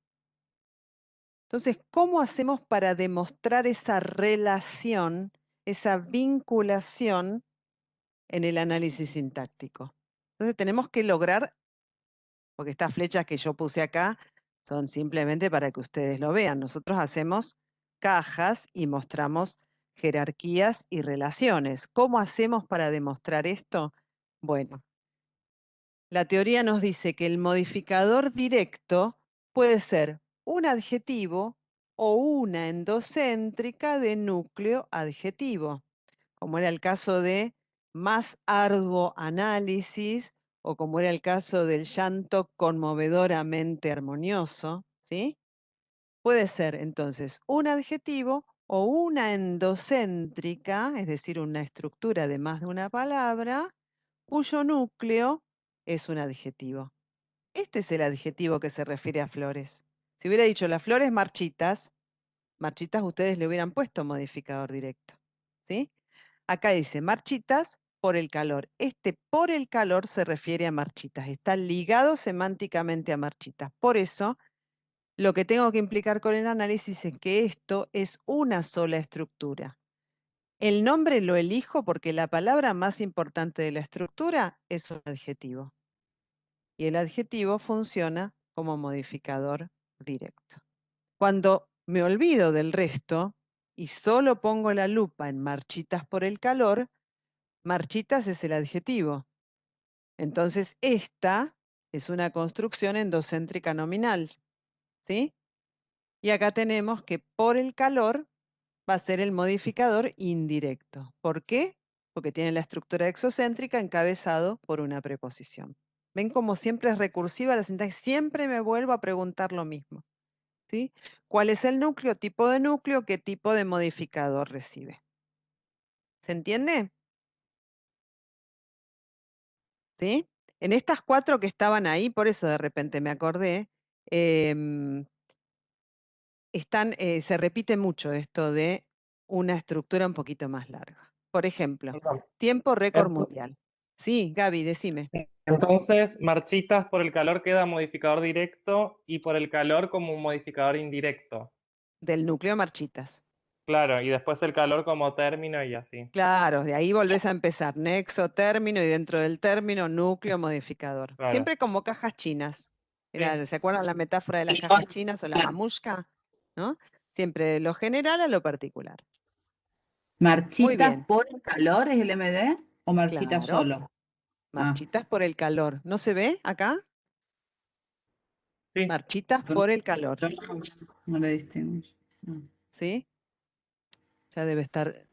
Entonces, ¿cómo hacemos para demostrar esa relación, esa vinculación en el análisis sintáctico? Entonces, tenemos que lograr, porque estas flechas que yo puse acá son simplemente para que ustedes lo vean. Nosotros hacemos cajas y mostramos jerarquías y relaciones. ¿Cómo hacemos para demostrar esto? Bueno, la teoría nos dice que el modificador directo puede ser un adjetivo o una endocéntrica de núcleo adjetivo, como era el caso de más arduo análisis o como era el caso del llanto conmovedoramente armonioso, ¿sí? Puede ser entonces un adjetivo o una endocéntrica, es decir, una estructura de más de una palabra, cuyo núcleo es un adjetivo. Este es el adjetivo que se refiere a flores. Si hubiera dicho las flores marchitas, marchitas ustedes le hubieran puesto modificador directo, ¿sí? Acá dice marchitas por el calor. Este por el calor se refiere a marchitas, está ligado semánticamente a marchitas. Por eso, lo que tengo que implicar con el análisis es que esto es una sola estructura. El nombre lo elijo porque la palabra más importante de la estructura es un adjetivo. Y el adjetivo funciona como modificador directo. Cuando me olvido del resto y solo pongo la lupa en marchitas por el calor, marchitas es el adjetivo. Entonces, esta es una construcción endocéntrica nominal, ¿sí? Y acá tenemos que por el calor va a ser el modificador indirecto. ¿Por qué? Porque tiene la estructura exocéntrica encabezado por una preposición. ¿Ven cómo siempre es recursiva la sintaxis? Siempre me vuelvo a preguntar lo mismo, ¿sí? ¿Cuál es el núcleo, tipo de núcleo, qué tipo de modificador recibe? ¿Se entiende? ¿Sí? En estas 4 que estaban ahí, por eso de repente me acordé, se repite mucho esto de una estructura un poquito más larga. Por ejemplo, Perdón. tiempo récord Ento- mundial. Sí, Gaby, decime. Entonces, marchitas por el calor queda modificador directo y por el calor como un modificador indirecto. Del núcleo marchitas. Claro, y después el calor como término y así. Claro, de ahí volvés a empezar. Nexo, término, y dentro del término, núcleo, modificador. Claro. Siempre como cajas chinas. Sí. ¿Se acuerdan la metáfora de las cajas chinas o la mamushka? ¿No? Siempre de lo general a lo particular. Muy ¿Marchitas bien, por el calor es el MD o marchitas claro. solo? Ah, Marchitas por el calor. ¿No se ve acá? Sí. Marchitas Yo por el calor. yo no le distingo. ¿Sí? Ya debe estar.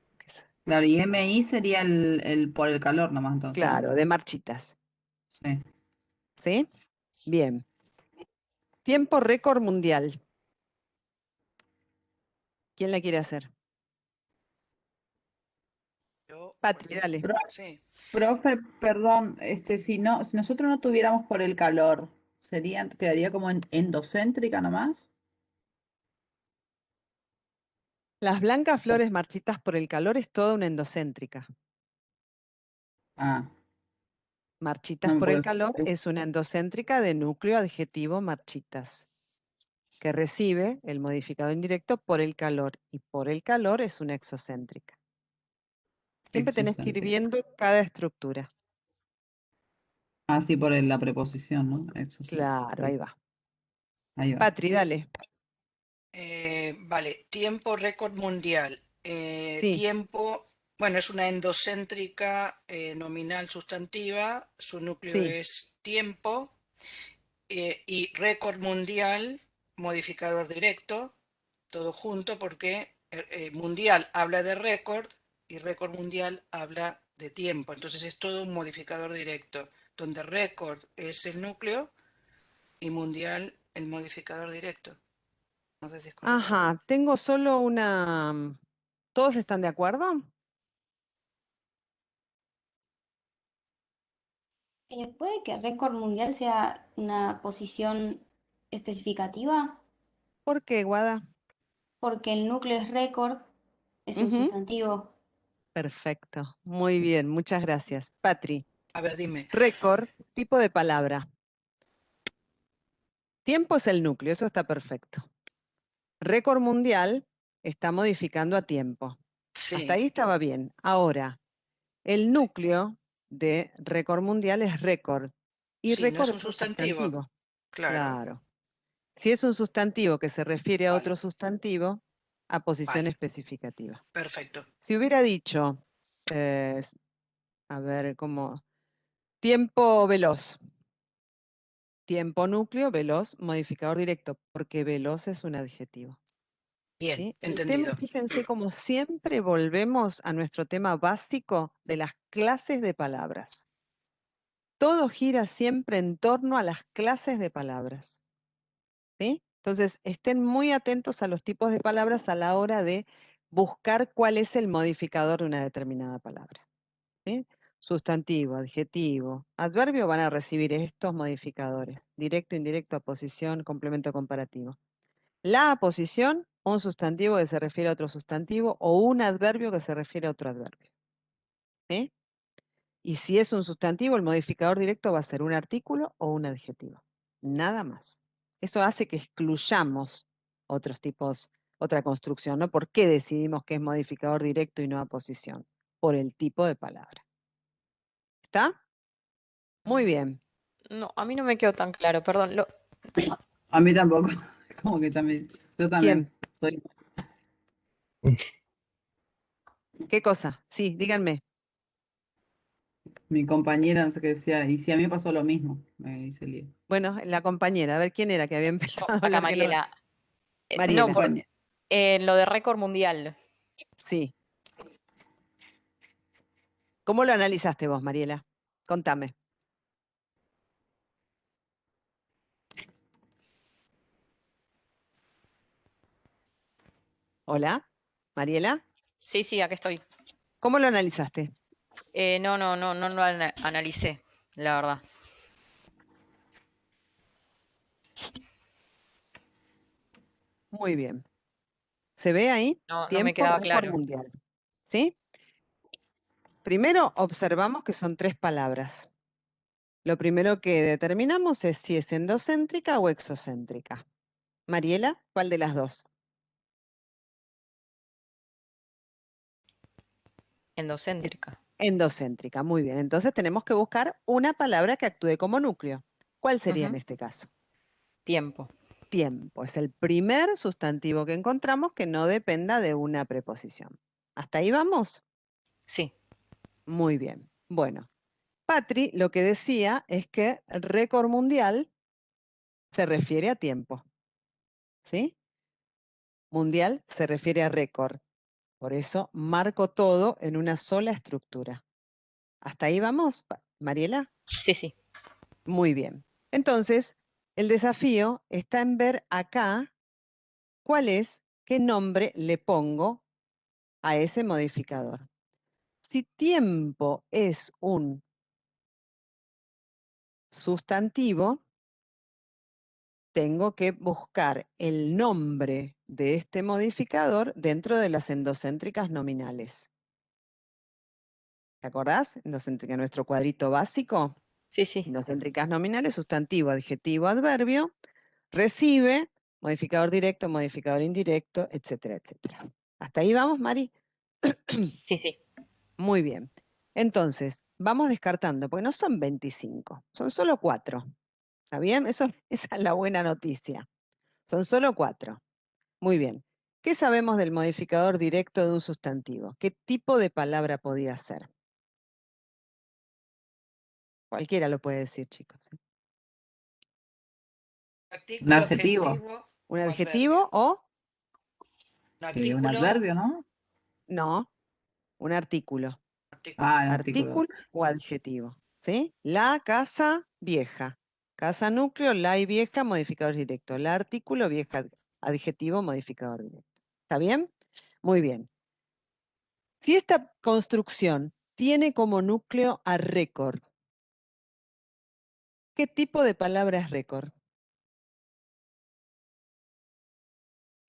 Claro, y MI sería el por el calor nomás entonces, ¿no? Claro, de marchitas. Sí. ¿Sí? Bien. Tiempo récord mundial. ¿Quién la quiere hacer? Yo, Patri, porque, dale. sí. Profe, perdón, si nosotros no tuviéramos por el calor, quedaría como endocéntrica nomás. Las blancas flores marchitas por el calor es toda una endocéntrica. Ah, Marchitas no me por el puedo. calor es una endocéntrica de núcleo adjetivo marchitas, que recibe el modificador indirecto por el calor, y por el calor es una exocéntrica. Siempre tenés que ir Exocéntrica. viendo cada estructura. Ah, sí, por la preposición, ¿no? Exocéntrica. Claro, ahí va. Ahí va. Patri, dale. Vale, tiempo récord mundial. Sí, Tiempo, bueno, es una endocéntrica nominal sustantiva, su núcleo sí. es tiempo, y récord mundial, modificador directo, todo junto porque mundial habla de récord y récord mundial habla de tiempo. Entonces es todo un modificador directo, donde récord es el núcleo y mundial el modificador directo. No sé si es correcto. Ajá, tengo solo una. ¿Todos están de acuerdo? ¿Puede que récord mundial sea una posición especificativa? ¿Por qué, Guada? Porque el núcleo es récord, es un Ujú, sustantivo. perfecto, muy bien, muchas gracias. Patri, A ver, dime. récord, tipo de palabra. Tiempo es el núcleo, eso está perfecto. Récord mundial está modificando a tiempo. Hasta Sí, ahí estaba bien. Ahora, el núcleo de récord mundial es récord. Y sí, no es récord un es un sustantivo. sustantivo. Claro, Claro. Si es un sustantivo que se refiere a vale, otro sustantivo, a posición vale, especificativa. perfecto. Si hubiera dicho, a ver, ¿cómo? Tiempo veloz. Tiempo núcleo, veloz, modificador directo, porque veloz es un adjetivo. Bien, ¿Sí? El tema, entendido. fíjense, como siempre volvemos a nuestro tema básico de las clases de palabras. Todo gira siempre en torno a las clases de palabras. ¿Sí? Entonces, estén muy atentos a los tipos de palabras a la hora de buscar cuál es el modificador de una determinada palabra. ¿Sí? Sustantivo, adjetivo, adverbio van a recibir estos modificadores. Directo, indirecto, aposición, complemento comparativo. La aposición, un sustantivo que se refiere a otro sustantivo o un adverbio que se refiere a otro adverbio. ¿Sí? Y si es un sustantivo, el modificador directo va a ser un artículo o un adjetivo. Nada más. Eso hace que excluyamos otros tipos, otra construcción, ¿no? ¿Por qué decidimos que es modificador directo y no aposición? Por el tipo de palabra. ¿Está? Muy bien. No, a mí no me quedó tan claro, perdón. A mí tampoco. Como que también. Yo también. ¿Quién? Soy ¿Qué cosa? Sí, díganme. mi compañera, no sé qué decía. Y si a mí me pasó lo mismo, me dice lío. Bueno, la compañera, a ver quién era que había empezado a Acá hablar que no. Mariela. No, Mariela, Compañera. lo de récord mundial. sí. ¿Cómo lo analizaste vos, Mariela? Contame. Hola, Mariela. Sí, sí, aquí estoy. ¿Cómo lo analizaste? No lo analicé, la verdad. Muy bien. ¿Se ve ahí? No me Tiempo quedaba récord claro. mundial. ¿Sí? Primero observamos que son 3 palabras. Lo primero que determinamos es si es endocéntrica o exocéntrica. Mariela, ¿cuál de las dos? Endocéntrica. Endocéntrica, muy bien. Entonces tenemos que buscar una palabra que actúe como núcleo. ¿Cuál sería en Ujú. este caso? Tiempo. Tiempo. Es el primer sustantivo que encontramos que no dependa de una preposición. ¿Hasta ahí vamos? Sí. Muy bien. Bueno, Patri lo que decía es que récord mundial se refiere a tiempo. ¿Sí? Mundial se refiere a récord. Por eso marco todo en una sola estructura. ¿Hasta ahí vamos, Mariela? Sí, sí. Muy bien. Entonces, el desafío está en ver acá cuál es, qué nombre le pongo a ese modificador. Si tiempo es un sustantivo, tengo que buscar el nombre de este modificador dentro de las endocéntricas nominales. ¿Te acordás? Endocéntrica, nuestro cuadrito básico. Sí, sí. Endocéntricas nominales, sustantivo, adjetivo, adverbio, recibe, modificador directo, modificador indirecto, etcétera, etcétera. ¿Hasta ahí vamos, Mari? Sí, sí. Muy bien. Entonces, vamos descartando, porque no son 25, son solo 4. ¿Está bien? Esa es la buena noticia. Son solo 4. Muy bien. ¿Qué sabemos del modificador directo de un sustantivo? ¿Qué tipo de palabra podía ser? Cualquiera lo puede decir, chicos. Un Artículo, adjetivo. adjetivo ¿Un o adjetivo adverbio. o Un Un artículo, adverbio, ¿no? no? Un artículo. artículo. Ah, el artículo. Artículo o adjetivo. ¿Sí? La casa vieja. Casa núcleo, la y vieja, modificador directo. La artículo vieja, adjetivo, modificador directo. ¿Está bien? Muy bien. Si esta construcción tiene como núcleo a récord, ¿qué tipo de palabra es récord?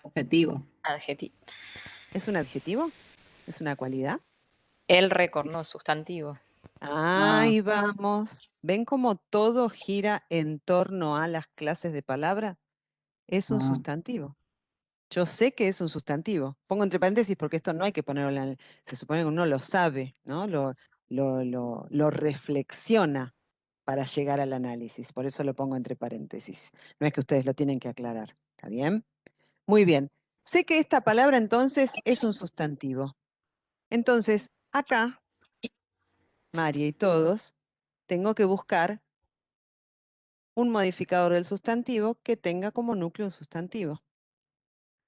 Adjetivo. Adjetivo. ¿Es un adjetivo? ¿Es una cualidad? El récord, no sustantivo. Ah, Ahí vamos. ¿Ven cómo todo gira en torno a las clases de palabra? Es un ah. sustantivo. Yo sé que es un sustantivo. Pongo entre paréntesis porque esto no hay que ponerlo se supone que uno lo sabe, ¿no? Lo reflexiona para llegar al análisis. Por eso lo pongo entre paréntesis. No es que ustedes lo tienen que aclarar. ¿Está bien? Muy bien. Sé que esta palabra entonces es un sustantivo. Entonces, acá, María y todos, tengo que buscar un modificador del sustantivo que tenga como núcleo un sustantivo.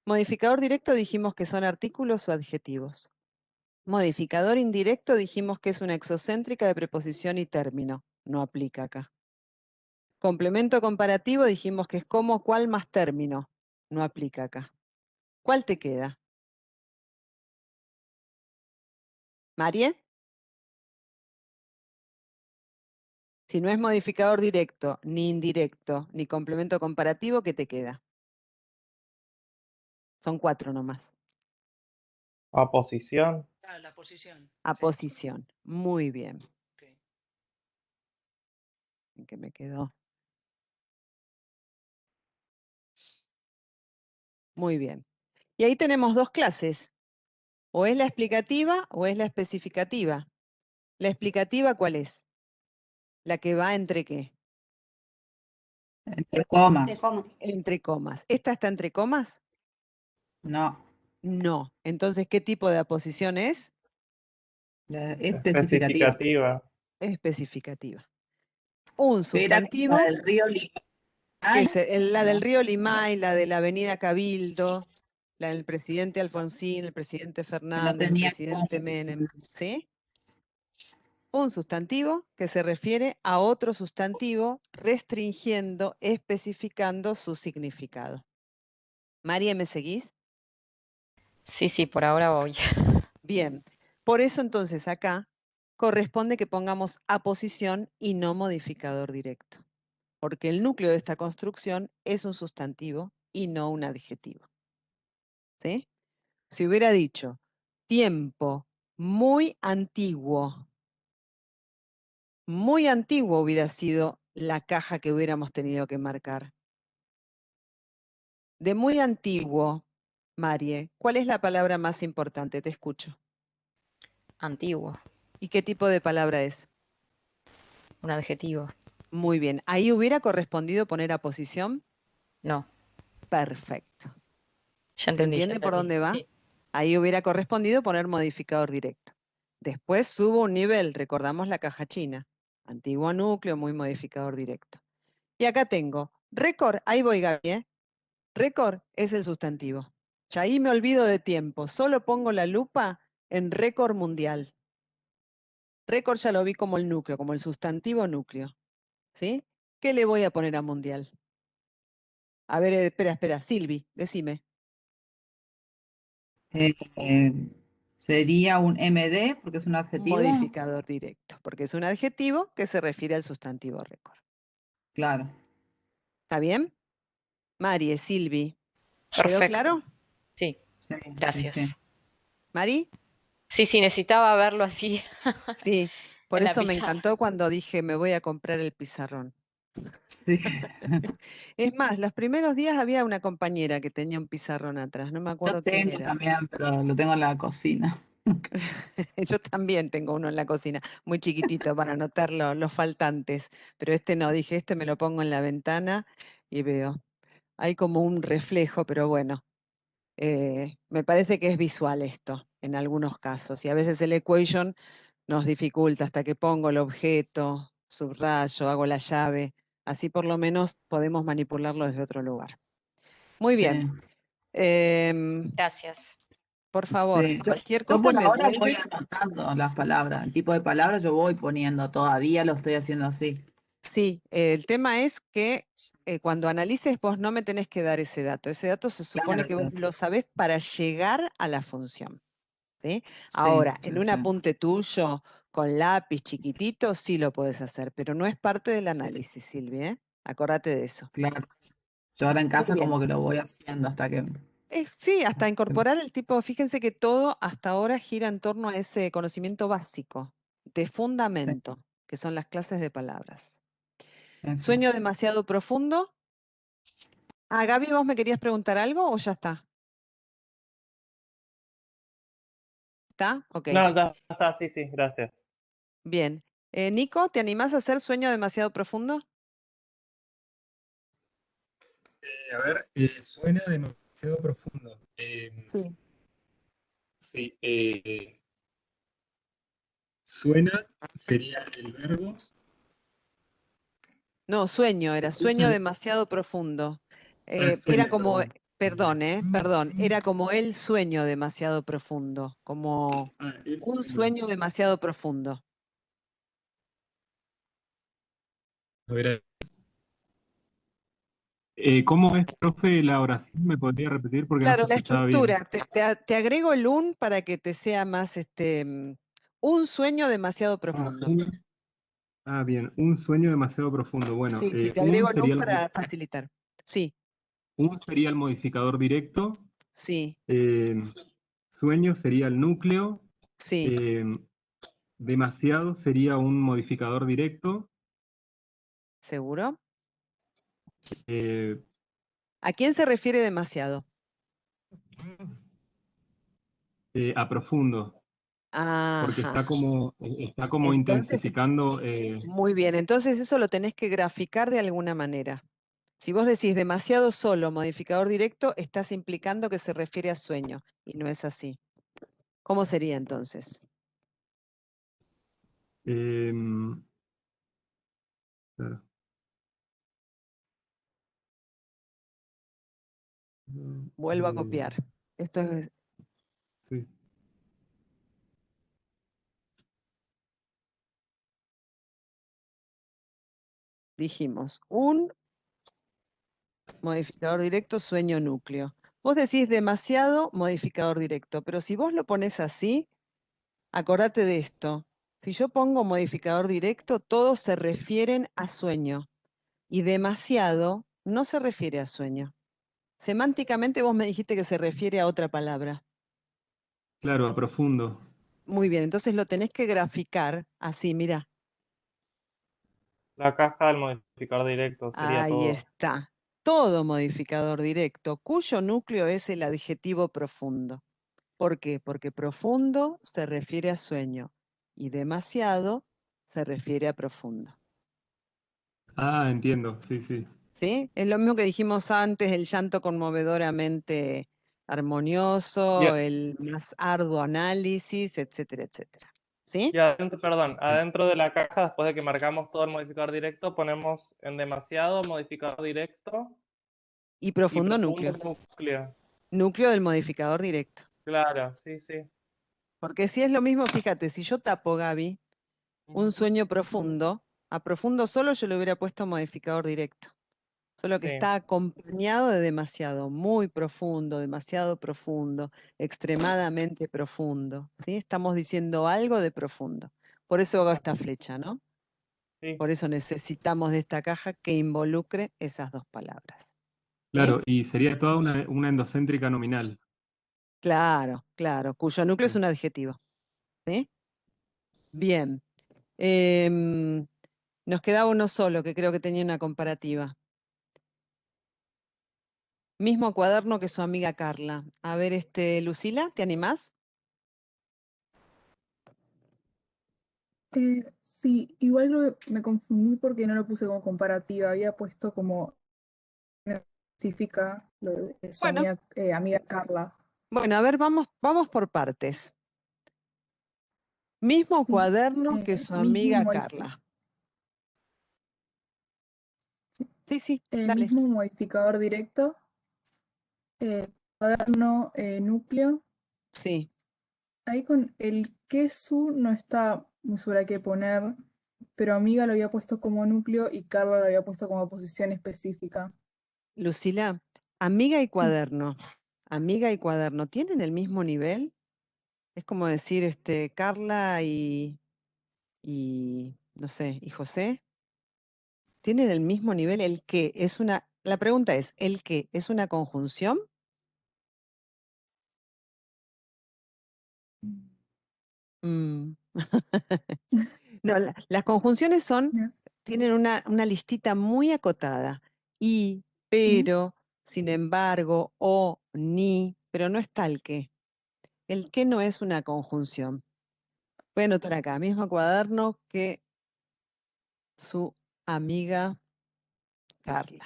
Modificador directo dijimos que son artículos o adjetivos. Modificador indirecto dijimos que es una exocéntrica de preposición y término. No aplica acá. Complemento comparativo dijimos que es como, cuál más término. No aplica acá. ¿Cuál te queda? ¿Marie? Si no es modificador directo, ni indirecto, ni complemento comparativo, ¿qué te queda? Son 4 nomás. Aposición. Ah, la posición. Sí. Aposición. Muy bien. Ok. ¿En qué me quedó? Muy bien. Y ahí tenemos 2 clases. O es la explicativa o es la especificativa. ¿La explicativa cuál es? La que va entre qué? Entre comas. De coma. Entre comas. ¿Esta está entre comas? No. No. Entonces, ¿qué tipo de aposición es? La especificativa. Especificativa. Especificativa. Un Era como sustantivo, la del río que Limay. es la del ¿No? río Limay, la de la avenida Cabildo, la del presidente Alfonsín, el presidente Que no Fernández, el tenía presidente comas. Menem. ¿Sí? Un sustantivo que se refiere a otro sustantivo restringiendo, especificando su significado. María, ¿me seguís? Sí, sí, por ahora voy. Bien. Por eso entonces acá corresponde que pongamos aposición y no modificador directo, porque el núcleo de esta construcción es un sustantivo y no un adjetivo. ¿Sí? Si hubiera dicho tiempo Muy antiguo. Muy antiguo hubiera sido la caja que hubiéramos tenido que marcar. De muy antiguo, Marie, ¿cuál es la palabra más importante? Te escucho. Antiguo. ¿Y qué tipo de palabra es? Un adjetivo. Muy bien. ¿Ahí hubiera correspondido poner aposición? No. Perfecto. Ya ¿Se entendí, ya entiende por entendí. dónde va? Sí. Ahí hubiera correspondido poner modificador directo. Después subo un nivel, recordamos la caja china. Antiguo núcleo, muy modificador directo. Y acá tengo récord, ahí voy Gaby, ¿eh? Récord es el sustantivo. Ya ahí me olvido de tiempo, solo pongo la lupa en récord mundial. Récord ya lo vi como el núcleo, como el sustantivo núcleo. ¿Sí? ¿Qué le voy a poner a mundial? A ver, espera, Silvi, decime. Sería un MD, porque es un Un adjetivo. modificador directo, porque es un adjetivo que se refiere al sustantivo récord. Claro. ¿Está bien? Mari, Silvi, ¿quedó Perfecto. claro? Sí, Sí, gracias. sí, sí. ¿Mari? Sí, necesitaba verlo así Sí, por en la eso me pizarra. encantó cuando dije me voy a comprar el pizarrón. Sí. Es más, los primeros días había una compañera que tenía un pizarrón atrás, no me Yo acuerdo quién tengo era. también, pero lo tengo en la cocina. Yo también tengo uno en la cocina, muy chiquitito para anotar los faltantes, pero este no, dije, este me lo pongo en la ventana y veo. Hay como un reflejo, pero bueno, me parece que es visual esto en algunos casos y a veces el equation nos dificulta hasta que pongo el objeto, subrayo, hago la llave, así por lo menos podemos manipularlo desde otro lugar. Muy bien. Sí, Gracias. Por favor, sí. cualquier Yo cosa por me ahora voy vuelve. anotando las palabras. El tipo de palabras yo voy poniendo. Todavía lo estoy haciendo así. Sí, el tema es que cuando analices vos no me tenés que dar ese dato. Ese dato se supone Claro, que vos claro. lo sabés para llegar a la función. ¿Sí? Sí, Ahora, sí, en un sí. apunte tuyo con lápiz chiquitito sí lo podés hacer, pero no es parte del Sí, análisis, Silvia. Acordate de eso. claro. Yo ahora en Muy casa bien. como que lo voy haciendo hasta que... Sí, hasta incorporar el tipo, fíjense que todo hasta ahora gira en torno a ese conocimiento básico, de Sí, fundamento, que son las clases de palabras. eso. ¿Sueño demasiado profundo? Ah, Gaby, ¿vos me querías preguntar algo o ya está? ¿Está? Ok, No, ya está, sí, gracias. bien. Nico, ¿te animás a hacer sueño demasiado profundo? Suena demasiado profundo. Sí. Sí, suena sería el verbo. No, sueño, ¿Se era escucha sueño bien? demasiado profundo. Sueño, Era como, perdón. perdón, era como el sueño demasiado profundo, como El un sueño. sueño demasiado profundo. A ver, ¿cómo es, profe, la oración? ¿Me podría repetir porque no se Claro, la escuchaba bien? estructura, te agrego el un para que te sea más, un sueño demasiado profundo. Bien, un sueño demasiado profundo. Bueno, Sí, sí, te un agrego el un sería para facilitar. Sí, el modificador directo. sí, eh, Sueño sería el núcleo. sí, eh, Demasiado sería un modificador directo. ¿seguro? eh, ¿A quién se refiere demasiado? a profundo, porque Ajá. está como Entonces, intensificando. muy bien, entonces eso lo tenés que graficar de alguna manera. Si vos decís demasiado solo, modificador directo, estás implicando que se refiere a sueño, y no es así. ¿Cómo sería entonces? Claro. Vuelvo a copiar. Esto es, Sí. dijimos, un modificador directo, sueño núcleo. Vos decís demasiado modificador directo, pero si vos lo pones así, acordate de esto. Si yo pongo modificador directo, todos se refieren a sueño. Y demasiado no se refiere a sueño. Semánticamente vos me dijiste que se refiere a otra palabra. Claro, a profundo. Muy bien, entonces lo tenés que graficar así, mira. La caja del modificador directo sería Ahí todo. está. Todo modificador directo cuyo núcleo es el adjetivo profundo. ¿Por qué? Porque profundo se refiere a sueño y demasiado se refiere a profundo. Ah, entiendo, sí, sí. ¿Sí? Es lo mismo que dijimos antes, el llanto conmovedoramente armonioso, Y, el más arduo análisis, etcétera, etcétera. ¿Sí? y adentro, perdón, adentro de la caja, después de que marcamos todo el modificador directo, ponemos en demasiado modificador directo Y y profundo profundo núcleo. núcleo. Núcleo del modificador directo. Claro, sí, sí. Porque si es lo mismo, fíjate, si yo tapo, Gaby, un sueño profundo, a profundo solo yo le hubiera puesto modificador directo. Solo que Sí, está acompañado de demasiado, muy profundo, demasiado profundo, extremadamente profundo. ¿Sí? Estamos diciendo algo de profundo. Por eso hago esta flecha, ¿no? sí. Por eso necesitamos de esta caja que involucre esas dos palabras. ¿Sí? Claro, y sería toda una endocéntrica nominal. Claro, claro, cuyo núcleo es Bien. un adjetivo. ¿Sí? Bien. Em, Nos quedaba uno solo, que creo que tenía una comparativa. Mismo cuaderno que su amiga Carla. A ver, Lucila, ¿te animás? Sí, igual creo que me confundí porque no lo puse como comparativa, había puesto como específica lo de su Bueno, amiga Carla. bueno, a ver, vamos por partes. Mismo Sí, cuaderno que su mismo amiga Carla. Sí, sí, dale. mismo modificador directo, cuaderno núcleo. Sí, Ahí con el queso no está muy segura qué poner, pero amiga lo había puesto como núcleo y Carla lo había puesto como posición específica. Lucila, amiga y Sí, cuaderno. Amiga y cuaderno, ¿tienen el mismo nivel? Es como decir, Carla y, no sé, y José. ¿Tienen el mismo nivel? ¿El qué? La pregunta es, ¿el qué? ¿Es una conjunción? Mm. No, las conjunciones ¿no? tienen una listita muy acotada. Y, Y pero, sin embargo, o, ni, pero no está el qué. El qué no es una conjunción. Voy a anotar acá, mismo cuaderno que su amiga Carla.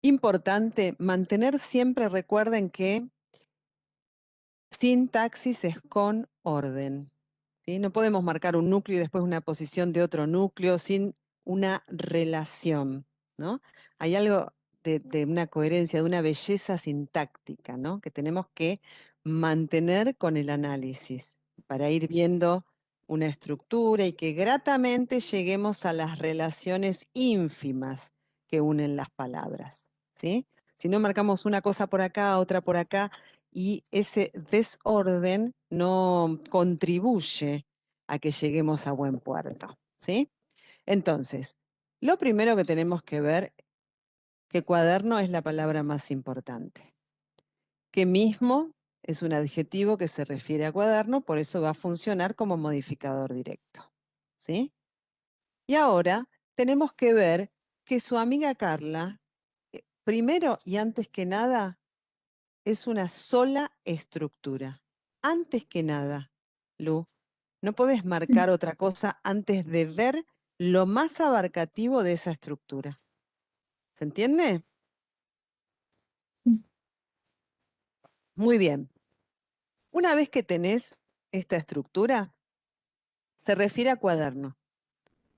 Importante, mantener siempre, recuerden que sintaxis es con orden. ¿Sí? No podemos marcar un núcleo y después una posición de otro núcleo sin una relación, ¿no? Hay algo de una coherencia, de una belleza sintáctica, ¿no? Que tenemos que mantener con el análisis para ir viendo una estructura y que gratamente lleguemos a las relaciones ínfimas que unen las palabras, ¿sí? Si no marcamos una cosa por acá, otra por acá, y ese desorden no contribuye a que lleguemos a buen puerto, ¿sí? Entonces, lo primero que tenemos que ver, que cuaderno es la palabra más importante, que mismo es un adjetivo que se refiere a cuaderno, por eso va a funcionar como modificador directo, ¿sí? Y ahora tenemos que ver que su amiga Carla, primero y antes que nada, es una sola estructura. Antes que nada, Lu, no podés sí, marcar otra cosa antes de ver lo más abarcativo de esa estructura. ¿Se entiende? sí, Muy bien. Una vez que tenés esta estructura, se refiere a cuaderno.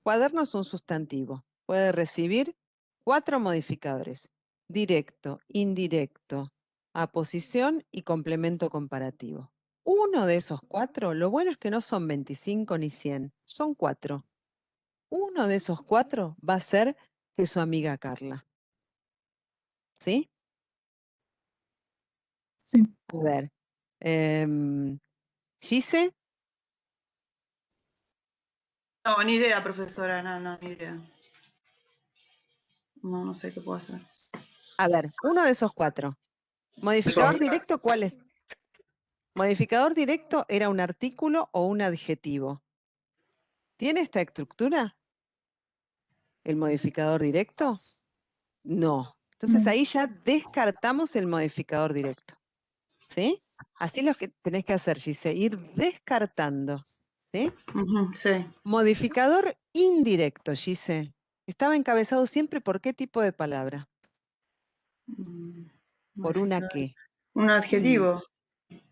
Cuaderno es un sustantivo. Puede recibir 4 modificadores: directo, indirecto, aposición y complemento comparativo. Uno de esos 4, lo bueno es que no son 25 ni 100, son 4. Uno de esos 4 va a ser que su amiga Carla. ¿Sí? sí. A ver. Gise, No, ni idea, profesora, no, ni idea. No, no sé qué puedo hacer. a ver, uno de esos 4. Su Modificador amiga, directo, ¿cuál es? Modificador directo era un artículo o un adjetivo. ¿Tiene esta estructura? ¿El modificador directo? No. Entonces No. ahí ya descartamos el modificador directo. ¿Sí? Así es lo que tenés que hacer, Gise, ir descartando. ¿Sí? Ujú, sí. Modificador indirecto, Gise. Estaba encabezado siempre por qué tipo de palabra. Mm, ¿Por una modificador. qué? Un adjetivo.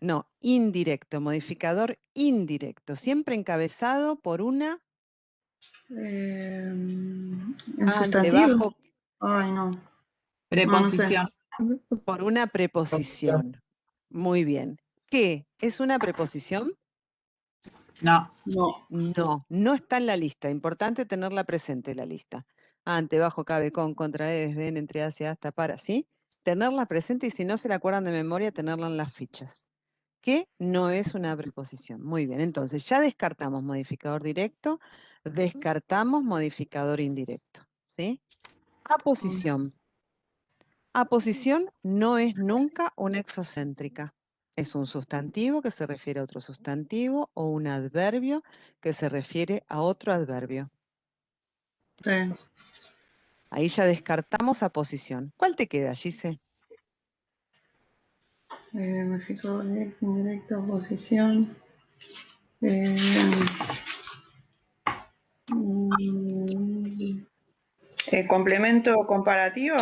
No, indirecto, modificador indirecto. Siempre encabezado por una ¿Un ante, sustantivo? bajo, Ay, no. No, no sé. Preposición. por una preposición. Muy bien. ¿Qué? ¿Es una preposición? No. No. No, no está en la lista. Importante tenerla presente la lista. Ante, bajo, cabe, con, contra, desde, en, entre, hacia, hasta, para, ¿sí? Tenerla presente y si no se la acuerdan de memoria, tenerla en las fichas. ¿Qué? No es una preposición. Muy bien, entonces ya descartamos modificador directo, descartamos modificador indirecto, ¿sí? Aposición. Aposición no es nunca una exocéntrica. Es un sustantivo que se refiere a otro sustantivo o un adverbio que se refiere a otro adverbio. Sí. Ahí ya descartamos aposición. ¿Cuál te queda, Gise? Modificador directo, indirecto, posición. Eh, mm, complemento comparativo.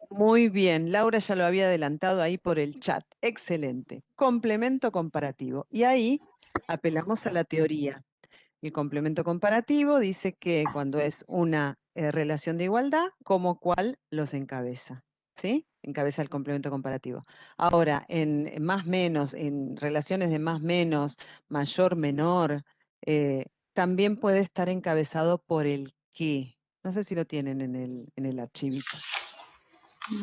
Muy bien, Laura ya lo había adelantado ahí por el chat. Excelente. Complemento comparativo. Y ahí apelamos a la teoría. El complemento comparativo dice que cuando es una relación de igualdad, como cuál los encabeza. ¿Sí? Encabeza el complemento comparativo. Ahora, en más menos, en relaciones de más menos, mayor menor, también puede estar encabezado por el qué. No sé si lo tienen en el archivito.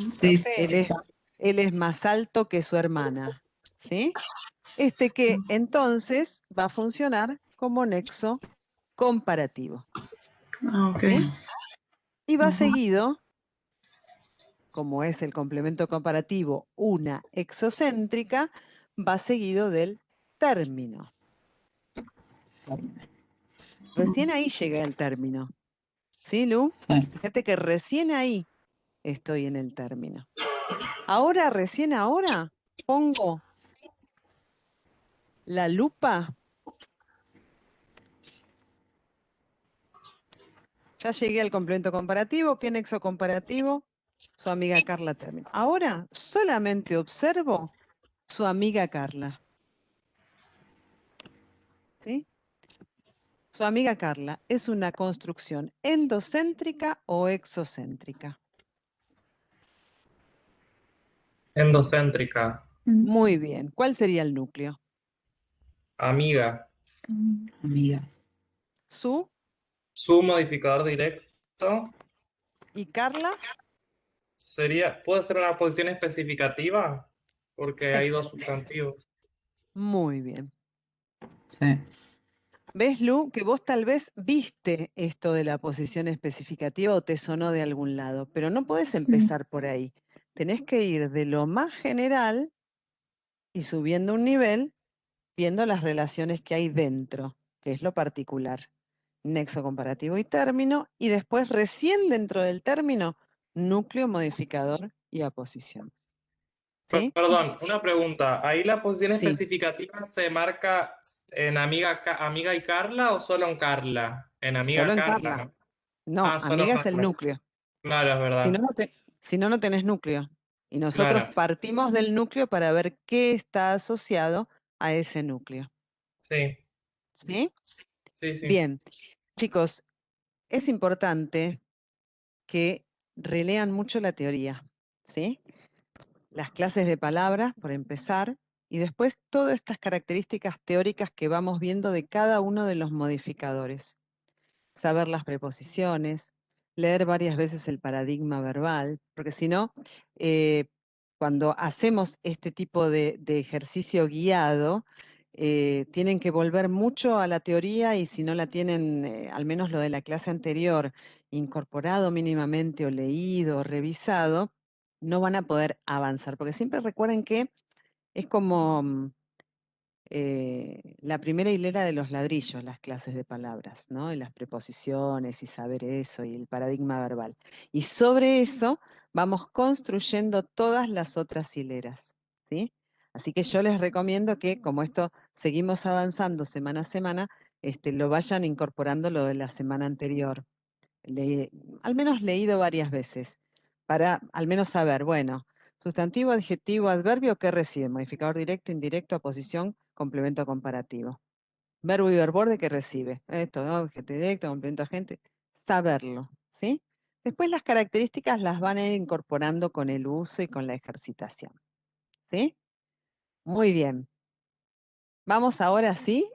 Sí, Profe, Él es más alto que su hermana. ¿Sí? Este que entonces va a funcionar como nexo comparativo. Ah, ok. ¿Sí? Y va Ujú. seguido, como es el complemento comparativo, una exocéntrica, va seguido del término. Recién ahí llega el término. ¿Sí, Lu? sí. Fíjate que recién ahí estoy en el término. Ahora, recién ahora, pongo la lupa. Ya llegué al complemento comparativo. ¿Qué nexo comparativo? Su amiga Carla término. Ahora solamente observo su amiga Carla. ¿Sí? Su amiga Carla, ¿es una construcción endocéntrica o exocéntrica? Endocéntrica. Muy bien. ¿Cuál sería el núcleo? Amiga. Amiga. Su Su modificador directo y Carla. ¿puede ser una posición especificativa? Porque hay dos Excelente. sustantivos. Muy bien. Sí. ¿Ves, Lu, que vos tal vez viste esto de la posición especificativa o te sonó de algún lado, pero no podés Sí. empezar por ahí. Tenés que ir de lo más general y subiendo un nivel, viendo las relaciones que hay dentro, que es lo particular. Nexo comparativo y término, y después recién dentro del término, núcleo, modificador y aposición. ¿Sí? Perdón, una pregunta. ¿Ahí la posición Sí. especificativa se marca en amiga y Carla o solo en Carla? En amiga Solo en Carla, Carla. ¿no? No, Ah, solo amiga es el Carla. núcleo. Claro, es Si verdad. no, si no, no tenés núcleo. Y nosotros Claro. partimos del núcleo para ver qué está asociado a ese núcleo. Sí, ¿Sí? sí, sí. Bien, chicos, es importante que relean mucho la teoría. ¿Sí? Las clases de palabras, por empezar, y después todas estas características teóricas que vamos viendo de cada uno de los modificadores. Saber las preposiciones, leer varias veces el paradigma verbal, porque si no, cuando hacemos este tipo de ejercicio guiado, tienen que volver mucho a la teoría y si no la tienen, al menos lo de la clase anterior, incorporado mínimamente o leído o revisado, no van a poder avanzar, porque siempre recuerden que es como la primera hilera de los ladrillos, las clases de palabras, ¿no? Y las preposiciones y saber eso y el paradigma verbal. Y sobre eso vamos construyendo todas las otras hileras, ¿sí? Así que yo les recomiendo que, como esto seguimos avanzando semana a semana, lo vayan incorporando lo de la semana anterior. Al menos leído varias veces, para al menos saber, bueno, sustantivo, adjetivo, adverbio, ¿qué recibe? Modificador directo, indirecto, aposición, complemento comparativo. Verbo y verborde, ¿qué recibe? Esto, ¿no? Objeto directo, complemento agente, saberlo, ¿sí? Después las características las van a ir incorporando con el uso y con la ejercitación, ¿sí? Muy bien. Vamos ahora sí.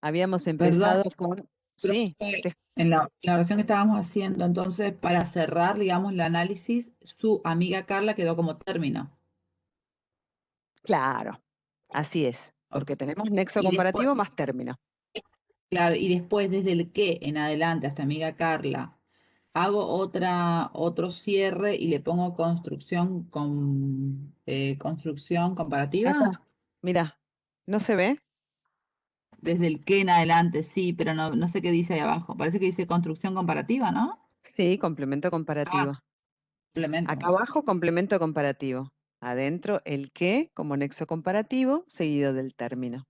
Habíamos Perdón, empezado con... Sí, profe, en la oración que estábamos haciendo, entonces, para cerrar, digamos, el análisis, su amiga Carla quedó como término. claro, así es, Ok. porque tenemos nexo Y después, comparativo más término. claro, y después desde el que en adelante hasta amiga Carla, hago otro cierre y le pongo construcción Acá, comparativa. mira, ¿no se ve? Desde el que en adelante, sí, pero no sé qué dice ahí abajo. Parece que dice construcción comparativa, ¿no? Sí, complemento Ah, comparativo. complemento. Acá abajo, complemento comparativo. Adentro, el que como nexo comparativo, seguido del término.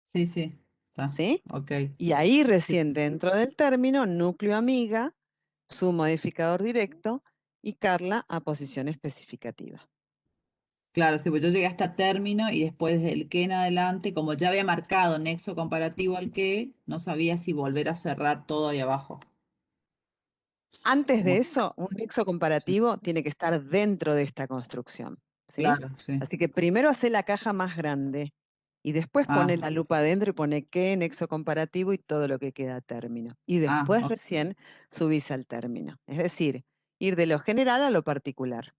Sí, sí, está. ¿Sí? Ok. Y ahí Sí, recién sí. dentro del término, núcleo amiga, su modificador directo y Carla a posición especificativa. Claro, sí, pues yo llegué hasta término y después del que en adelante, como ya había marcado nexo comparativo al que, no sabía si volver a cerrar todo ahí abajo. Antes de Como, eso, un nexo sí, comparativo tiene que estar dentro de esta construcción, ¿sí? claro, sí. Así que primero hace la caja más grande y después pone Ah, la lupa adentro y pone qué, nexo comparativo y todo lo que queda a término. Y después ok. recién subís al término. Es decir, ir de lo general a lo particular,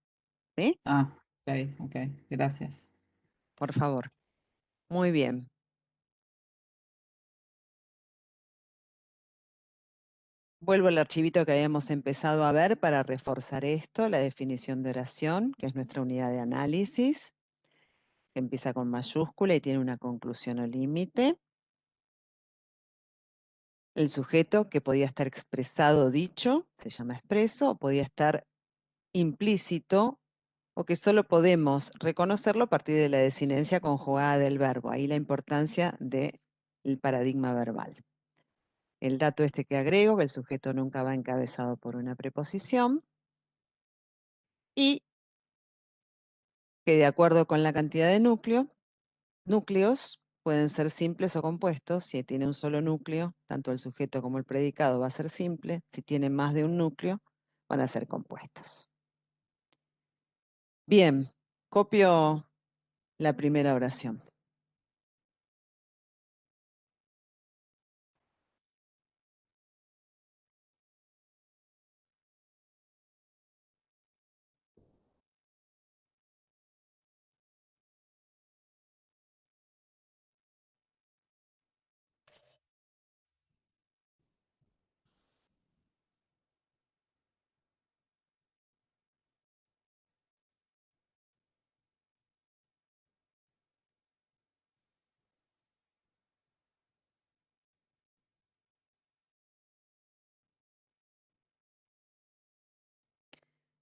¿sí? Ok, gracias. Por favor. Muy bien. Vuelvo al archivito que habíamos empezado a ver para reforzar esto, la definición de oración, que es nuestra unidad de análisis, que empieza con mayúscula y tiene una conclusión o límite. El sujeto, que podía estar expresado o dicho, se llama expreso, o podía estar implícito, o que solo podemos reconocerlo a partir de la desinencia conjugada del verbo. Ahí la importancia del paradigma verbal. El dato este que agrego, que el sujeto nunca va encabezado por una preposición, y que de acuerdo con la cantidad de núcleos pueden ser simples o compuestos. Si tiene un solo núcleo, tanto el sujeto como el predicado va a ser simple. Si tiene más de un núcleo, van a ser compuestos. Bien, copio la primera oración.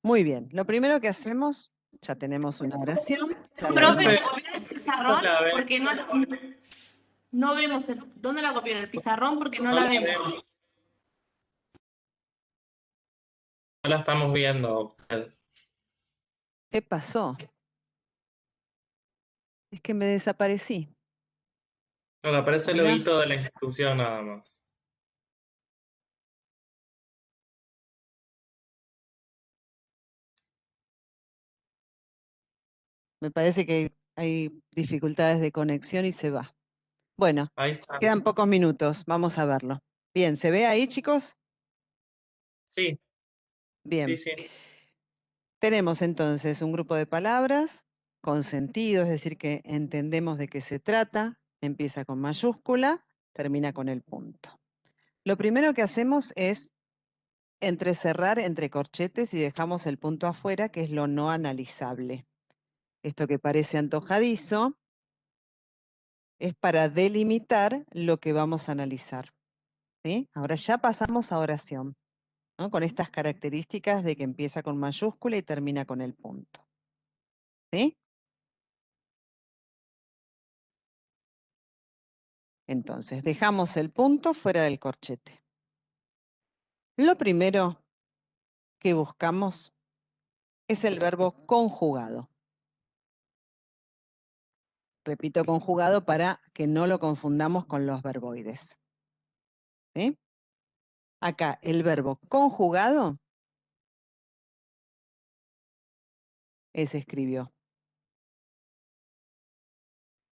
Muy bien, lo primero que hacemos, ya tenemos una oración. Ya la Profe, vimos. ¿me copió en el pizarrón? Porque no vemos ¿dónde la copió? ¿En el pizarrón? Porque no la vemos. No la estamos viendo. ¿Qué pasó? Es que me desaparecí. No, le aparece el Hola. loguito de la institución nada más. Me parece que hay dificultades de conexión y se va. Bueno, Ahí está. quedan pocos minutos, vamos a verlo. Bien, ¿se ve ahí, chicos? Sí, Bien. sí. Tenemos entonces un grupo de palabras con sentido, es decir, que entendemos de qué se trata, empieza con mayúscula, termina con el punto. Lo primero que hacemos es entrecerrar entre corchetes y dejamos el punto afuera, que es lo no analizable. esto que parece antojadizo, es para delimitar lo que vamos a analizar. ¿Sí? Ahora ya pasamos a oración, ¿no? Con estas características de que empieza con mayúscula y termina con el punto. ¿Sí? Entonces, dejamos el punto fuera del corchete. Lo primero que buscamos es el verbo conjugado. Repito conjugado para que no lo confundamos con los verboides. ¿Sí? Acá el verbo conjugado es escribió.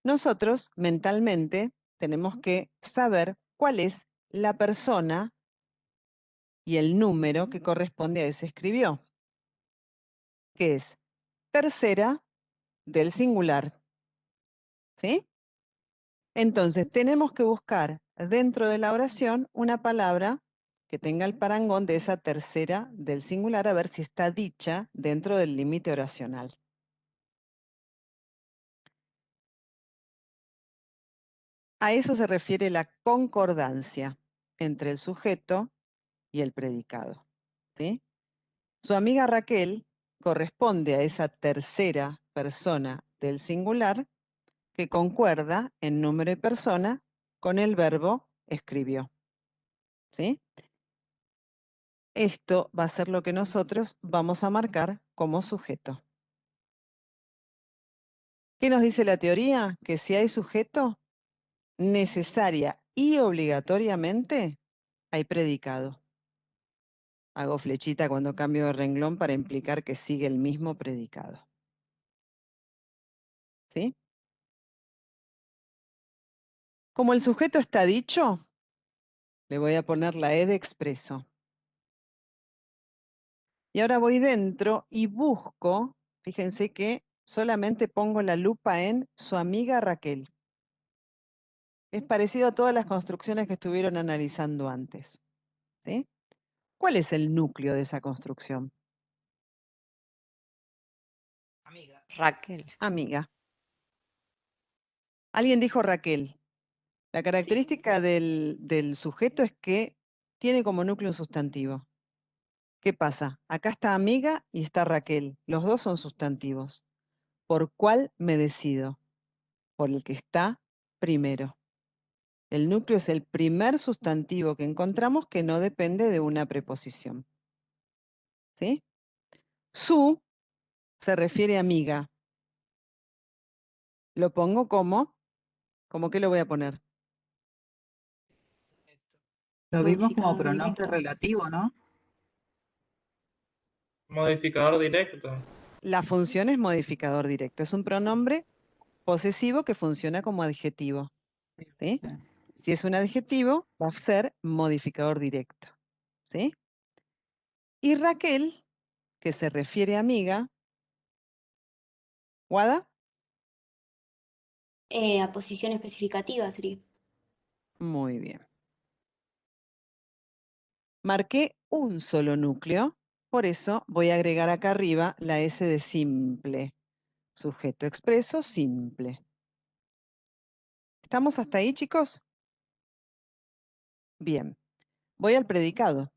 Nosotros mentalmente tenemos que saber cuál es la persona y el número que corresponde a ese escribió, que es tercera del singular. ¿Sí? Entonces tenemos que buscar dentro de la oración una palabra que tenga el parangón de esa tercera del singular, a ver si está dicha dentro del límite oracional. A eso se refiere la concordancia entre el sujeto y el predicado. ¿Sí? Su amiga Raquel corresponde a esa tercera persona del singular que concuerda en número y persona con el verbo escribió. ¿Sí? Esto va a ser lo que nosotros vamos a marcar como sujeto. ¿Qué nos dice la teoría? Que si hay sujeto, necesaria y obligatoriamente hay predicado. Hago flechita cuando cambio de renglón para implicar que sigue el mismo predicado. ¿Sí? Como el sujeto está dicho, le voy a poner la E de expreso. Y ahora voy dentro y busco, fíjense que solamente pongo la lupa en su amiga Raquel. Es parecido a todas las construcciones que estuvieron analizando antes. ¿Sí? ¿Cuál es el núcleo de esa construcción? Amiga. Raquel. Amiga. Alguien dijo Raquel. La Sí. característica del sujeto es que tiene como núcleo un sustantivo. ¿Qué pasa? Acá está amiga y está Raquel. Los dos son sustantivos. ¿Por cuál me decido? Por el que está primero. El núcleo es el primer sustantivo que encontramos que no depende de una preposición. ¿Sí? Su se refiere a amiga. Lo pongo ¿cómo que lo voy a poner? Lo vimos como Modificador pronombre directo. relativo, ¿no? Modificador directo. La función es modificador directo. Es un pronombre posesivo que funciona como adjetivo. ¿Sí? Sí. Si es un adjetivo, va a ser modificador directo. ¿Sí? Y Raquel, que se refiere a amiga, ¿Guada? A posición especificativa sería. Muy bien. Marqué un solo núcleo, por eso voy a agregar acá arriba la S de simple. Sujeto expreso simple. ¿Estamos hasta ahí, chicos? Bien. Voy al predicado.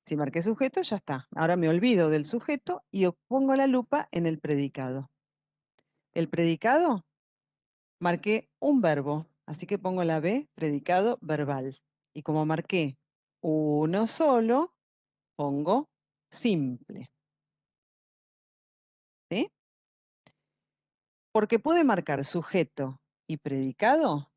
Si marqué sujeto, ya está. Ahora me olvido del sujeto y pongo la lupa en el predicado. El predicado, marqué un verbo, así que pongo la B, predicado verbal. Y como marqué uno solo, pongo simple. ¿Sí? Porque puede marcar sujeto y predicado,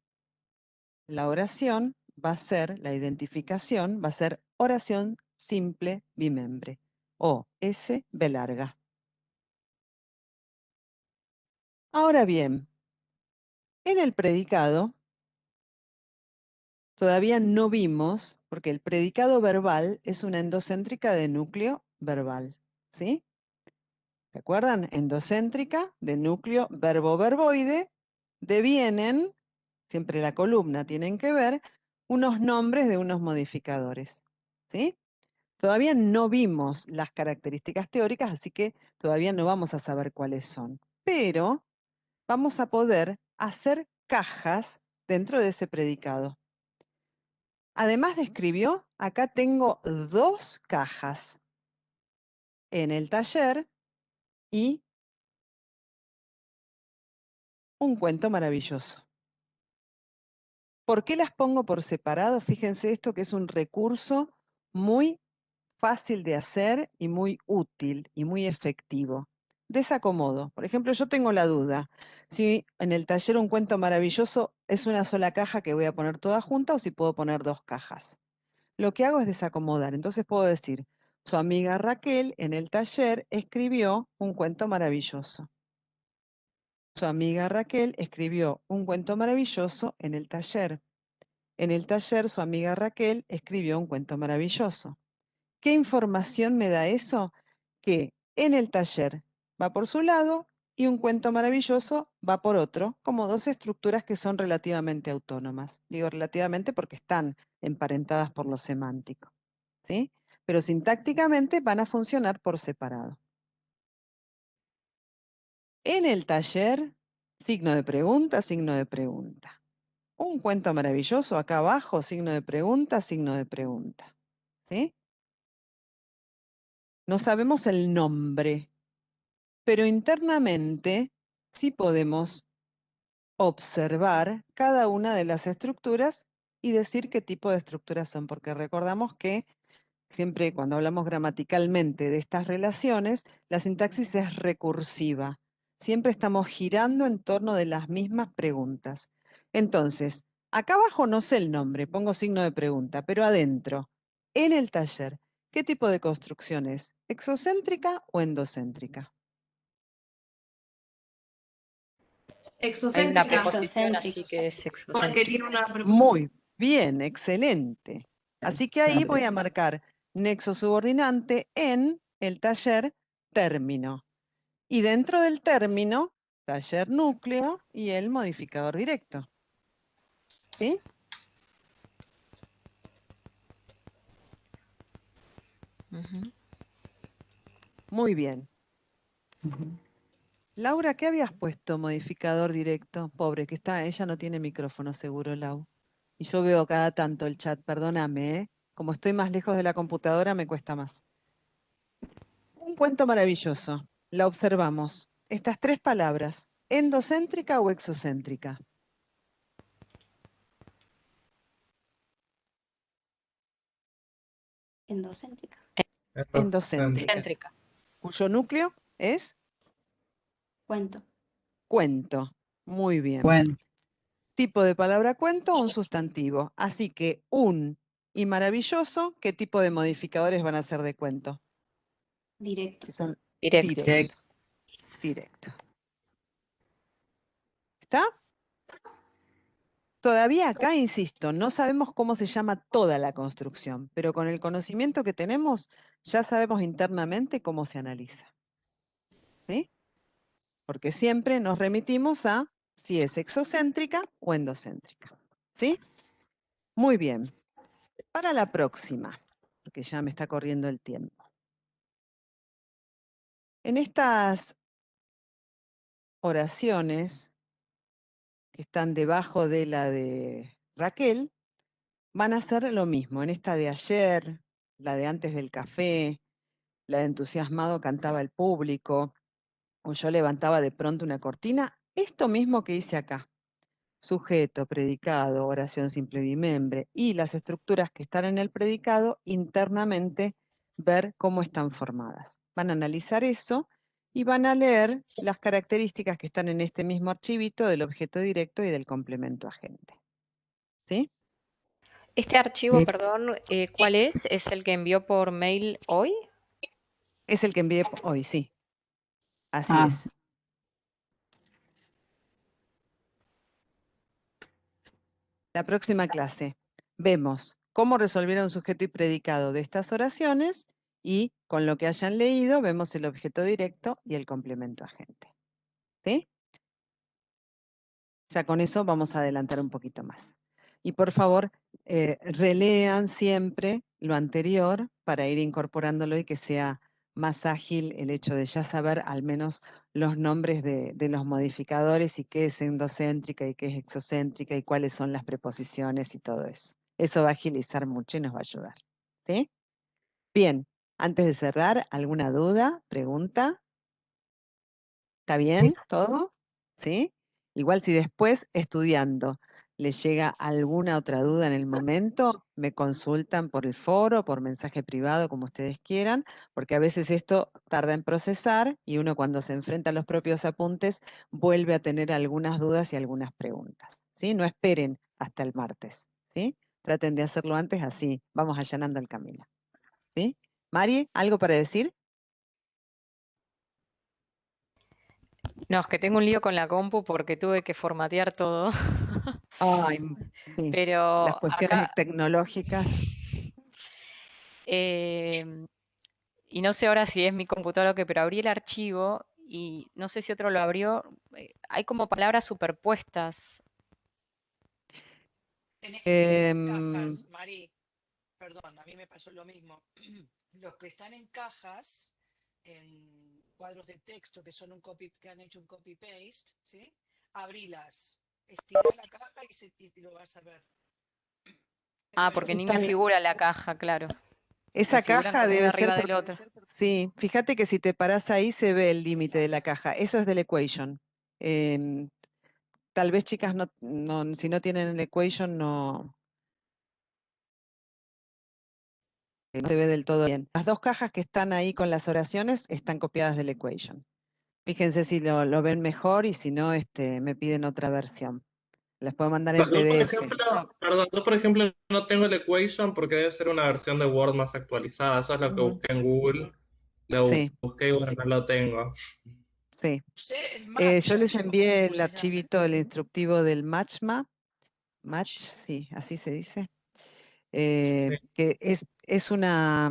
la oración va a ser, la identificación va a ser oración simple bimembre o S B larga. Ahora bien, en el predicado todavía no vimos, porque el predicado verbal es una endocéntrica de núcleo verbal. ¿Sí? ¿Se acuerdan? Endocéntrica de núcleo verbo-verboide, devienen, siempre la columna tienen que ver, unos nombres de unos modificadores. ¿Sí? Todavía no vimos las características teóricas, así que todavía no vamos a saber cuáles son. pero vamos a poder hacer cajas dentro de ese predicado. Además de escribió, acá tengo 2 cajas. En el taller y un cuento maravilloso. ¿Por qué las pongo por separado? Fíjense esto que es un recurso muy fácil de hacer y muy útil y muy efectivo. Desacomodo. Por ejemplo, yo tengo la duda si en el taller un cuento maravilloso es una sola caja que voy a poner toda junta o si puedo poner 2 cajas. Lo que hago es desacomodar. Entonces puedo decir, su amiga Raquel en el taller escribió un cuento maravilloso. Su amiga Raquel escribió un cuento maravilloso en el taller. En el taller, su amiga Raquel escribió un cuento maravilloso. ¿Qué información me da eso? Que en el taller va por su lado y un cuento maravilloso va por otro, como 2 estructuras que son relativamente autónomas. Digo relativamente porque están emparentadas por lo semántico, ¿sí? Pero sintácticamente van a funcionar por separado. En el taller, signo de pregunta, signo de pregunta. Un cuento maravilloso acá abajo, signo de pregunta, signo de pregunta. ¿Sí? No sabemos el nombre, pero internamente sí podemos observar cada una de las estructuras y decir qué tipo de estructuras son, porque recordamos que siempre cuando hablamos gramaticalmente de estas relaciones, la sintaxis es recursiva. Siempre estamos girando en torno de las mismas preguntas. Entonces, acá abajo no sé el nombre, pongo signo de pregunta, pero adentro, en el taller, ¿qué tipo de construcción es? ¿Exocéntrica o endocéntrica? Hay una Exocéntrica, preposición así que es Exocéntrica. porque exocéntrica. tiene una preposición. Muy bien, excelente. Así que ahí voy a marcar nexo subordinante en el taller término. Y dentro del término, taller núcleo y el modificador directo. ¿Sí? Ujú. Muy bien. Laura, ¿qué habías puesto modificador directo? Pobre, que está, ella no tiene micrófono seguro, Lau. Y yo veo cada tanto el chat, perdóname, ¿eh? Como estoy más lejos de la computadora, me cuesta más. Un cuento maravilloso. La observamos. Estas 3 palabras, endocéntrica o exocéntrica. Endocéntrica. Endocéntrica. Céntrica. Cuyo núcleo es Cuento. cuento. Muy bien. Bueno, Tipo de palabra cuento, un sustantivo. Así que un y maravilloso, ¿qué tipo de modificadores van a ser de cuento? Directo. Que son Directo. directo. Directo. ¿Está? Todavía acá, insisto, no sabemos cómo se llama toda la construcción, pero con el conocimiento que tenemos, ya sabemos internamente cómo se analiza. ¿Sí? Porque siempre nos remitimos a si es exocéntrica o endocéntrica. ¿Sí? Muy bien. Para la próxima, porque ya me está corriendo el tiempo. En estas oraciones que están debajo de la de Raquel, van a ser lo mismo. En esta de ayer, la de antes del café, la de entusiasmado cantaba el público, o yo levantaba de pronto una cortina, esto mismo que hice acá. Sujeto, predicado, oración simple bimembre y las estructuras que están en el predicado, internamente ver cómo están formadas. Van a analizar eso y van a leer las características que están en este mismo archivito del objeto directo y del complemento agente. ¿Sí? Este archivo, perdón, ¿cuál es? ¿Es el que envió por mail hoy? Es el que envié hoy, sí. Así Ah. es. La próxima clase vemos cómo resolvieron sujeto y predicado de estas oraciones y con lo que hayan leído vemos el objeto directo y el complemento agente. ¿Sí? Ya con eso vamos a adelantar un poquito más. Y por favor, relean siempre lo anterior para ir incorporándolo y que sea más ágil el hecho de ya saber al menos los nombres de los modificadores y qué es endocéntrica y qué es exocéntrica y cuáles son las preposiciones y todo eso. Eso va a agilizar mucho y nos va a ayudar. ¿Sí? Bien, antes de cerrar, ¿alguna duda, pregunta? ¿Está bien todo? ¿Sí? Igual si después estudiando les llega alguna otra duda en el momento, me consultan por el foro, por mensaje privado, como ustedes quieran, porque a veces esto tarda en procesar y uno cuando se enfrenta a los propios apuntes vuelve a tener algunas dudas y algunas preguntas. ¿Sí? No esperen hasta el martes. ¿Sí? Traten de hacerlo antes, así vamos allanando el camino. ¿Sí? Mari, ¿algo para decir? No, es que tengo un lío con la compu porque tuve que formatear todo. Ay, sí, Pero las cuestiones acá, tecnológicas. eh, y no sé ahora si es mi computadora o qué, pero abrí el archivo y no sé si otro lo abrió. Hay como palabras superpuestas. Tenés que ver las Em, cajas, Mari. Perdón, a mí me pasó lo mismo. Los que están en cajas, en cuadros de texto que son que han hecho un copy-paste, ¿sí? Abrilas, estirá la caja y lo vas a ver. Ah, porque ni me están- figura la caja, claro. esa Me figuran caja como uno debe ser arriba del porque, otro. sí, fíjate que si te parás ahí se ve el límite de la Exacto. caja. Eso es del equation. Em, Tal vez chicas si no tienen el equation no se ve del todo bien. Las dos cajas que están ahí con las oraciones están copiadas del equation. Fíjense si lo ven mejor y si no, me piden otra versión. Las puedo mandar en Yo, por PDF. ejemplo, perdón, yo por ejemplo no tengo el Equation porque debe ser una versión de Word más actualizada. Eso es lo que Ujú. busqué en Google. Lo Sí, busqué y bueno, no lo tengo. sí. Usé el Yo matcha, les yo, envié ¿cómo el se llama? archivito del instructivo del Matchma. Match, sí, así se dice. Sí. Que es una,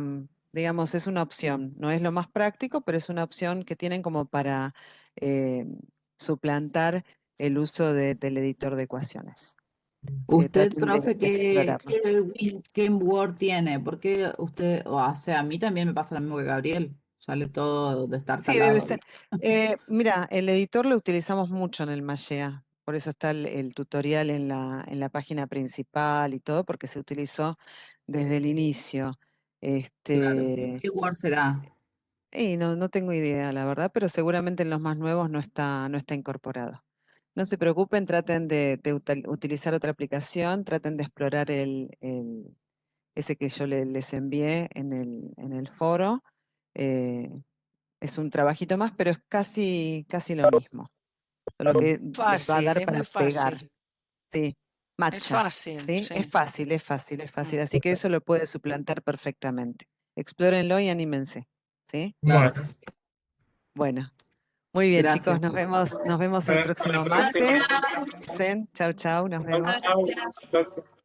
digamos, es una opción. No es lo más práctico, pero es una opción que tienen como para eh, suplantar el uso del editor de ecuaciones. Usted, Traten profe, de explorarlo. ¿qué Word tiene? Porque usted, o sea, a mí también me pasa lo mismo que Gabriel. Sale todo Sí, debe ser. destartalado. Mira, el editor lo utilizamos mucho en el Mashea, por eso está el tutorial en la página principal y todo, porque se utilizó desde el inicio. Claro. Este, ¿Qué Word será? y no tengo idea, la verdad, pero seguramente en los más nuevos no está incorporado. No se preocupen, traten de utilizar otra aplicación, traten de explorar ese que yo les envié en el foro. eh, es un trabajito más, pero es casi lo mismo. Solo que les va a Fácil, dar es para muy pegar. fácil. Sí, Es matcha. fácil, ¿Sí? Es sí. fácil, es fácil, es fácil. Mm. Así que eso lo puede suplantar perfectamente. Explórenlo y anímense. ¿Sí? Claro. Bueno, Bueno, muy bien, chicos. Gracias. Nos vemos el hasta próximo la próxima. martes. Chau, chau, nos vemos. Chao. Gracias. Gracias.